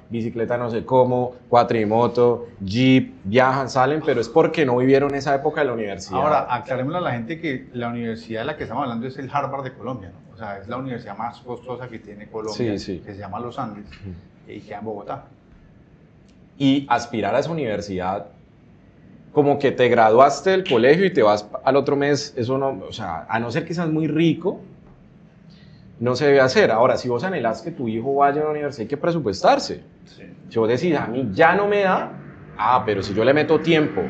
A: no sé cómo, cuatrimoto, jeep, viajan, salen, pero es porque no vivieron esa época de la universidad.
C: Ahora, aclarémosle a la gente que la universidad de la que estamos hablando es el Harvard de Colombia, ¿no? O sea, es la universidad más costosa que tiene Colombia,
A: Sí.
C: que se llama Los Andes, y queda en Bogotá.
A: Y aspirar a esa universidad, como que te graduaste del colegio y te vas al otro mes, eso no, o sea, a no ser que seas muy rico, no se debe hacer. Ahora, si vos anhelás que tu hijo vaya a la universidad, hay que presupuestarse.
B: Sí.
A: Si vos decís, a mí ya no me da, pero si yo le meto tiempo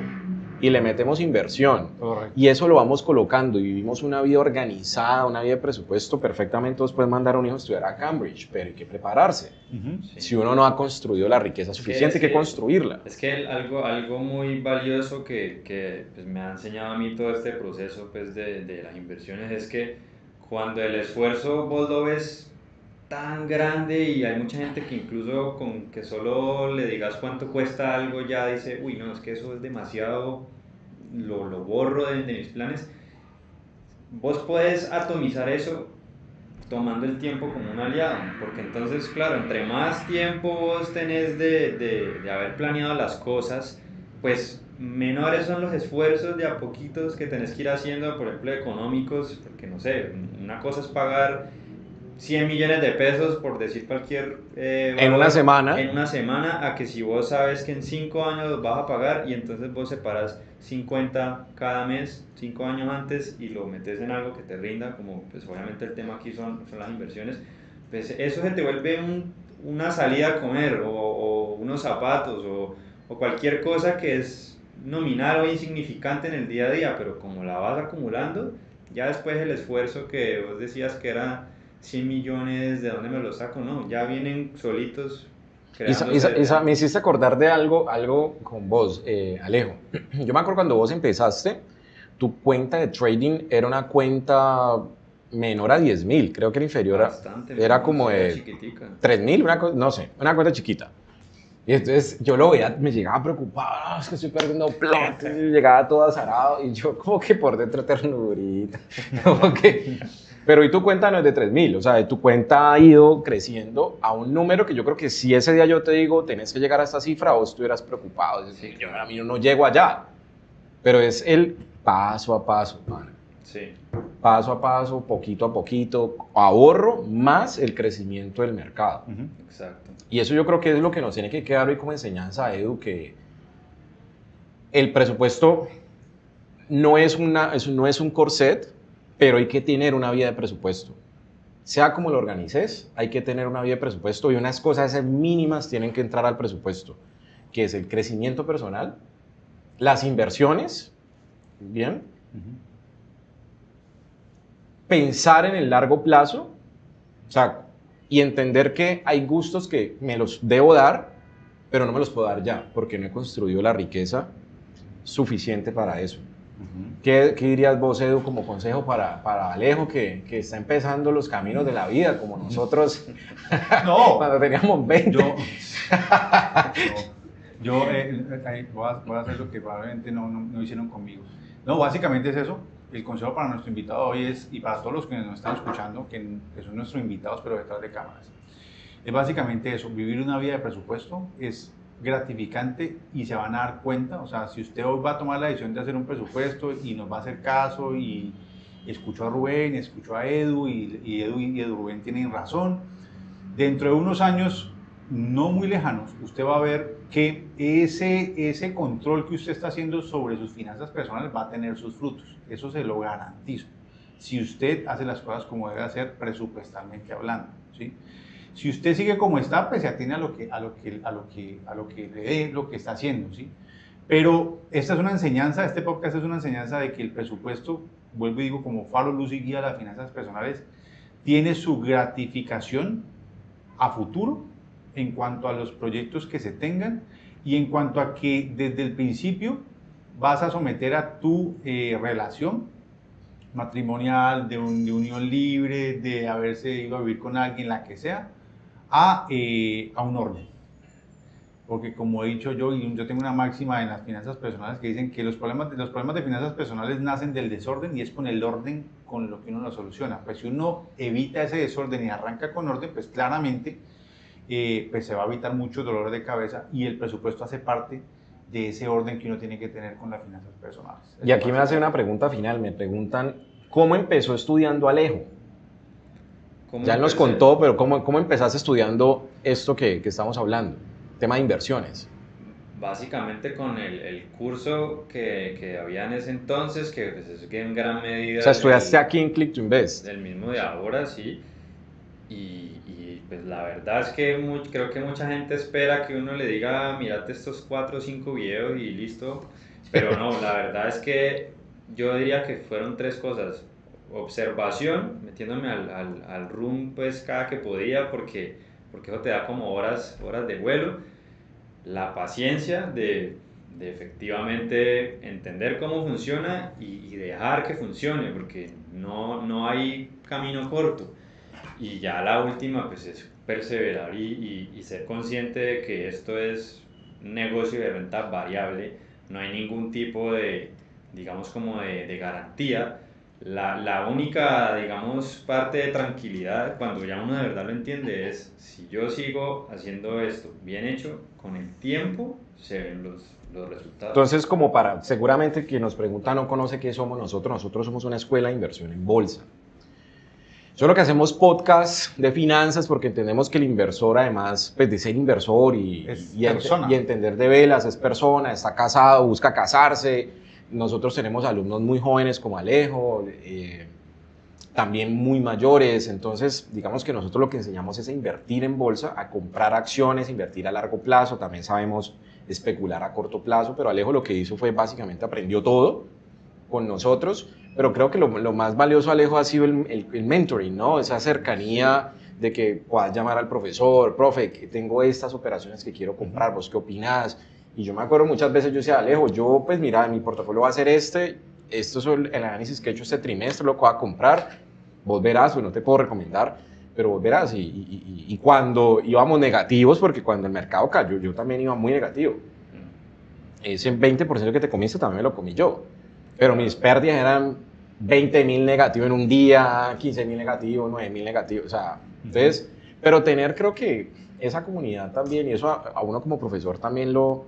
A: y le metemos inversión,
C: Correcto.
A: y eso lo vamos colocando y vivimos una vida organizada, una vida de presupuesto, perfectamente vos puedes mandar a un hijo a estudiar a Cambridge, pero hay que prepararse.
B: Sí.
A: Si uno no ha construido la riqueza suficiente, hay que construirla.
B: Es que algo muy valioso que pues, me ha enseñado a mí todo este proceso pues, de las inversiones es que cuando el esfuerzo vos lo ves tan grande y hay mucha gente que incluso con que solo le digas cuánto cuesta algo ya dice, uy, no, es que eso es demasiado, lo borro de mis planes. Vos podés atomizar eso tomando el tiempo como un aliado, porque entonces, claro, entre más tiempo vos tenés de haber planeado las cosas, pues menores son los esfuerzos de a poquitos que tenés que ir haciendo, por ejemplo, económicos, porque no sé, una cosa es pagar 100 millones de pesos, por decir cualquier
A: En una semana.
B: en una semana, a que si vos sabes que en 5 años los vas a pagar y entonces vos separas 50 cada mes, 5 años antes, y lo metes en algo que te rinda, como pues obviamente el tema aquí son las inversiones, pues eso se te vuelve una salida a comer o unos zapatos o cualquier cosa que es nominal o insignificante en el día a día, pero como la vas acumulando, ya después el esfuerzo que vos decías que era 100 millones, ¿de dónde me los saco? No, ya vienen solitos.
A: Me hiciste acordar de algo con vos, Alejo. Yo me acuerdo cuando vos empezaste, tu cuenta de trading era una cuenta menor a 10.000, creo que era inferior
B: Bastante,
A: era como de
B: chiquitica.
A: 3.000, no sé, una cuenta chiquita. Y entonces yo lo veía, me llegaba preocupado, es que estoy perdiendo plata, y llegaba todo azarado, y yo como que por dentro ternurita, como que... Pero y tu cuenta no es de 3.000, o sea, tu cuenta ha ido creciendo a un número que yo creo que si ese día yo te digo, tenés que llegar a esta cifra, vos estuvieras preocupado, es decir, yo a mí no llego allá, pero es el paso a paso, man.
B: Sí.
A: Paso a paso, poquito a poquito, ahorro más el crecimiento del mercado.
B: Exacto.
A: Y eso yo creo que es lo que nos tiene que quedar hoy como enseñanza, Edu, que el presupuesto no es un corset, pero hay que tener una vía de presupuesto. Sea como lo organices, hay que tener una vía de presupuesto y unas cosas mínimas tienen que entrar al presupuesto, que es el crecimiento personal, las inversiones, ¿bien? Pensar en el largo plazo, o sea, y entender que hay gustos que me los debo dar, pero no me los puedo dar ya, porque no he construido la riqueza suficiente para eso. ¿Qué dirías vos, Edu, como consejo para Alejo, que está empezando los caminos de la vida, como nosotros cuando teníamos 20?
C: Voy a hacer lo que probablemente no hicieron conmigo. No, básicamente es eso. El consejo para nuestro invitado hoy es, y para todos los que nos están escuchando, que son nuestros invitados pero detrás de cámaras, es básicamente eso. Vivir una vida de presupuesto es gratificante y se van a dar cuenta, o sea, si usted hoy va a tomar la decisión de hacer un presupuesto y nos va a hacer caso y escuchó a Rubén, escuchó a Edu y Edu y Rubén tienen razón, dentro de unos años no muy lejanos, usted va a ver que ese control que usted está haciendo sobre sus finanzas personales va a tener sus frutos, eso se lo garantizo, si usted hace las cosas como debe hacer presupuestalmente hablando, ¿sí? Si usted sigue como está, pues se atiene a lo que le dé lo que está haciendo, ¿sí? Pero esta es una enseñanza, este podcast es una enseñanza de que el presupuesto, vuelvo y digo, como faro, luz y guía de las finanzas personales, tiene su gratificación a futuro en cuanto a los proyectos que se tengan y en cuanto a que desde el principio vas a someter a tu relación matrimonial, de unión libre, de haberse ido a vivir con alguien, la que sea, a un orden. Porque como he dicho yo, y yo tengo una máxima en las finanzas personales que dicen que los problemas de finanzas personales nacen del desorden y es con el orden con lo que uno lo soluciona. Pues si uno evita ese desorden y arranca con orden, pues claramente pues se va a evitar muchos dolores de cabeza y el presupuesto hace parte de ese orden que uno tiene que tener con las finanzas personales.
A: Y aquí me hace una pregunta final, me preguntan, ¿cómo empezó estudiando Alejo? Ya él nos contó, pero ¿cómo empezaste estudiando esto que estamos hablando? Tema de inversiones.
B: Básicamente con el curso que había en ese entonces, que pues, es que en gran medida...
A: O sea, estudiaste aquí en Click to Invest.
B: El mismo de ahora, sí. Y pues la verdad es que creo que mucha gente espera que uno le diga, mírate estos 4 o 5 videos y listo. Pero no, la verdad es que yo diría que fueron 3 cosas. Observación, metiéndome al room pues cada que podía, porque eso te da como horas de vuelo. La paciencia de efectivamente entender cómo funciona y dejar que funcione, porque no hay camino corto. Y ya la última pues es perseverar y ser consciente de que esto es un negocio de renta variable, no hay ningún tipo de, digamos, como de garantía. La única, digamos, parte de tranquilidad cuando ya uno de verdad lo entiende es, si yo sigo haciendo esto bien hecho, con el tiempo se ven los resultados.
A: Entonces, seguramente quien nos pregunta no conoce qué somos nosotros somos una escuela de inversión en bolsa. Solo que hacemos podcast de finanzas porque entendemos que el inversor, además pues, de ser inversor y entender de velas, es persona, está casado, busca casarse. Nosotros tenemos alumnos muy jóvenes como Alejo, también muy mayores. Entonces, digamos que nosotros lo que enseñamos es a invertir en bolsa, a comprar acciones, invertir a largo plazo. También sabemos especular a corto plazo, pero Alejo lo que hizo fue básicamente aprendió todo con nosotros. Pero creo que lo más valioso, Alejo, ha sido el mentoring, ¿no? Esa cercanía de que puedas llamar al profesor, profe, que tengo estas operaciones que quiero comprar, ¿vos qué opinás? Y yo me acuerdo muchas veces, yo decía, Alejo, yo pues mira, mi portafolio va a ser esto es el análisis que he hecho este trimestre, lo que voy a comprar, vos verás, pues no te puedo recomendar, pero vos verás. Y cuando íbamos negativos, porque cuando el mercado cayó, yo también iba muy negativo. Ese 20% que te comiste también me lo comí yo. Pero mis pérdidas eran 20.000 negativos en un día, 15.000 negativos, 9.000 negativos, o sea, entonces, pero tener creo que esa comunidad también, y eso a uno como profesor también lo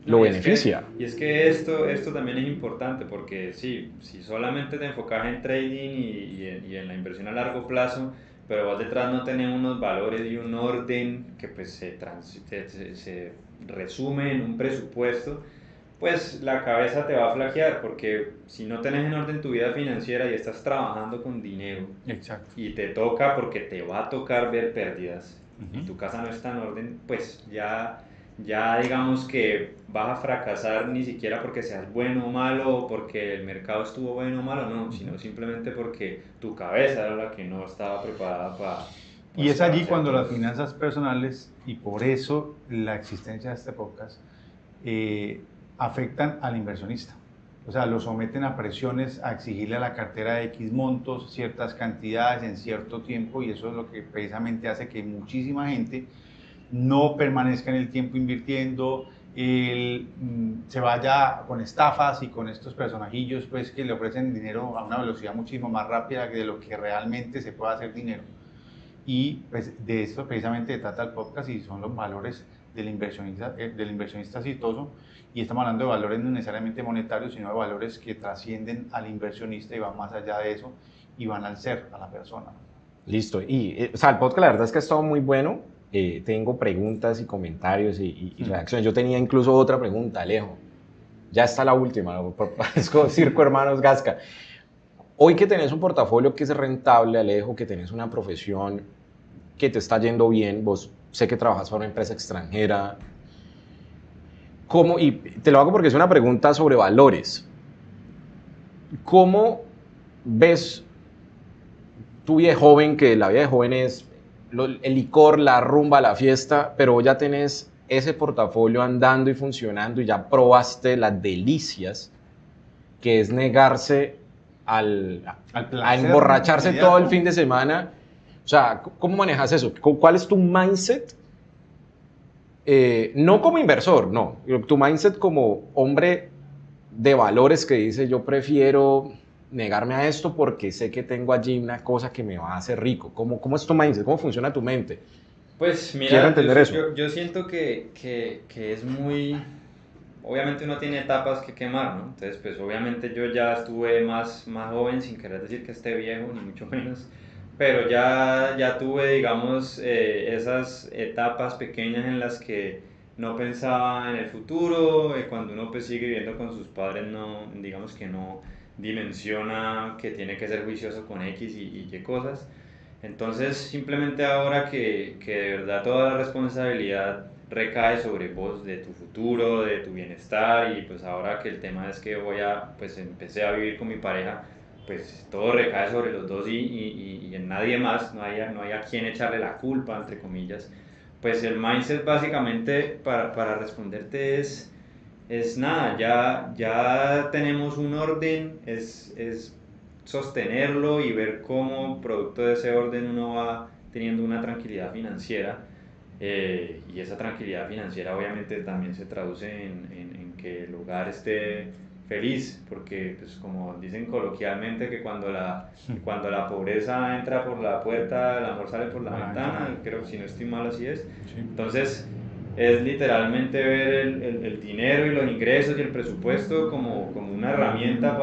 A: beneficia.
B: Y es que esto también es importante, porque sí, si solamente te enfocas en trading y en la inversión a largo plazo, pero vos detrás no tenés unos valores y un orden que pues se resume en un presupuesto, pues la cabeza te va a flaquear, porque si no tenés en orden tu vida financiera y estás trabajando con dinero,
C: exacto,
B: y te toca porque te va a tocar ver pérdidas, y tu casa no está en orden, pues ya digamos que vas a fracasar, ni siquiera porque seas bueno o malo, o porque el mercado estuvo bueno o malo, no, sino simplemente porque tu cabeza era la que no estaba preparada para...
C: Y es allí cuando las finanzas personales, y por eso la existencia de este podcast, afectan al inversionista. O sea, lo someten a presiones, a exigirle a la cartera de X montos, ciertas cantidades en cierto tiempo, y eso es lo que precisamente hace que muchísima gente no permanezca en el tiempo invirtiendo, se vaya con estafas y con estos personajillos pues, que le ofrecen dinero a una velocidad muchísimo más rápida de lo que realmente se puede hacer dinero. Y pues, de esto precisamente trata el podcast y son los valores del inversionista exitoso. Y estamos hablando de valores no necesariamente monetarios, sino de valores que trascienden al inversionista y van más allá de eso y van al ser, a la persona.
A: Listo. Y, o sea, el podcast la verdad es que ha estado muy bueno. Tengo preguntas y comentarios y reacciones. Yo tenía incluso otra pregunta, Alejo. Ya está la última, ¿no? Es como Circo Hermanos Gasca. Hoy que tenés un portafolio que es rentable, Alejo, que tenés una profesión que te está yendo bien, vos sé que trabajas para una empresa extranjera, ¿cómo, y te lo hago porque es una pregunta sobre valores, ¿cómo ves tu vida de joven, que la vida de joven es el licor, la rumba, la fiesta, pero ya tenés ese portafolio andando y funcionando y ya probaste las delicias que es negarse
C: Al
A: a
C: placer
A: emborracharse
C: inmediato.
A: todo el fin de semana? O sea, ¿cómo manejas eso? ¿Cuál es tu mindset? No como inversor, no. Tu mindset como hombre de valores que dice, yo prefiero negarme a esto porque sé que tengo allí una cosa que me va a hacer rico. ¿Cómo es tu mindset? ¿Cómo funciona tu mente?
B: Pues
A: Quiero
B: mira,
A: entender eso.
B: yo siento que es muy... Obviamente uno tiene etapas que quemar, ¿no? Entonces, pues obviamente yo ya estuve más joven, sin querer decir que esté viejo, ni mucho menos, pero ya tuve, digamos, esas etapas pequeñas en las que no pensaba en el futuro, cuando uno pues sigue viviendo con sus padres, no, digamos que no dimensiona que tiene que ser juicioso con X y Y cosas. Entonces, simplemente ahora que de verdad toda la responsabilidad recae sobre vos, de tu futuro, de tu bienestar, y pues ahora que el tema es que pues empecé a vivir con mi pareja, pues todo recae sobre los dos y en nadie más, no hay a quien echarle la culpa, entre comillas. Pues el mindset básicamente para responderte es nada, ya tenemos un orden, es sostenerlo y ver cómo producto de ese orden uno va teniendo una tranquilidad financiera, y esa tranquilidad financiera obviamente también se traduce en que el hogar esté feliz, porque pues como dicen coloquialmente que que cuando la pobreza entra por la puerta, el amor sale por la ventana, creo que si no estoy mal así es.
C: Sí.
B: Entonces es literalmente ver el dinero y los ingresos y el presupuesto como una herramienta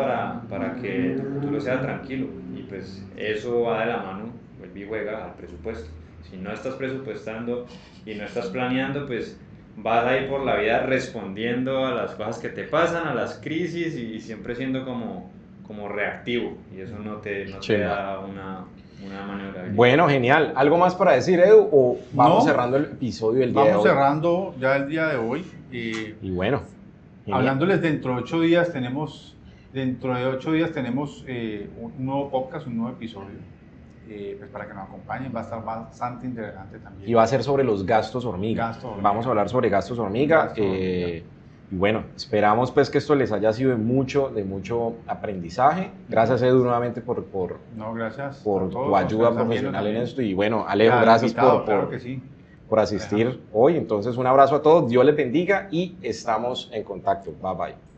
B: para que tu futuro sea tranquilo. Y pues eso va de la mano, vuelve y juega al presupuesto. Si no estás presupuestando y no estás planeando, pues vas a ir por la vida respondiendo a las cosas que te pasan, a las crisis y siempre siendo como reactivo. Y eso no te
A: Chimba.
B: da una maniobrabilidad.
A: Bueno, genial. ¿Algo más para decir, Edu? ¿O vamos
C: No.
A: cerrando el episodio del día de
C: Vamos
A: hoy?
C: cerrando ya el día de hoy.
A: Y bueno, genial.
C: Hablándoles dentro de 8 días dentro de 8 días tenemos un nuevo podcast, un nuevo episodio, pues para que nos acompañen, va a estar bastante interesante también.
A: Y va a ser sobre los gastos hormiga.
C: Gastos hormiga.
A: Vamos a hablar sobre gastos hormiga.
C: Gastos hormiga.
A: Y bueno, esperamos pues que esto les haya sido de mucho aprendizaje. Gracias, Edu, nuevamente por
C: No, gracias
A: por
C: a todos
A: tu
C: los que
A: ayuda
C: están viendo
A: profesional en
C: también.
A: esto. Y bueno, Alejo,
C: Al
A: gracias
C: invitado, claro que sí.
A: por asistir hoy. Entonces, un abrazo a todos, Dios les bendiga y estamos en contacto. Bye bye.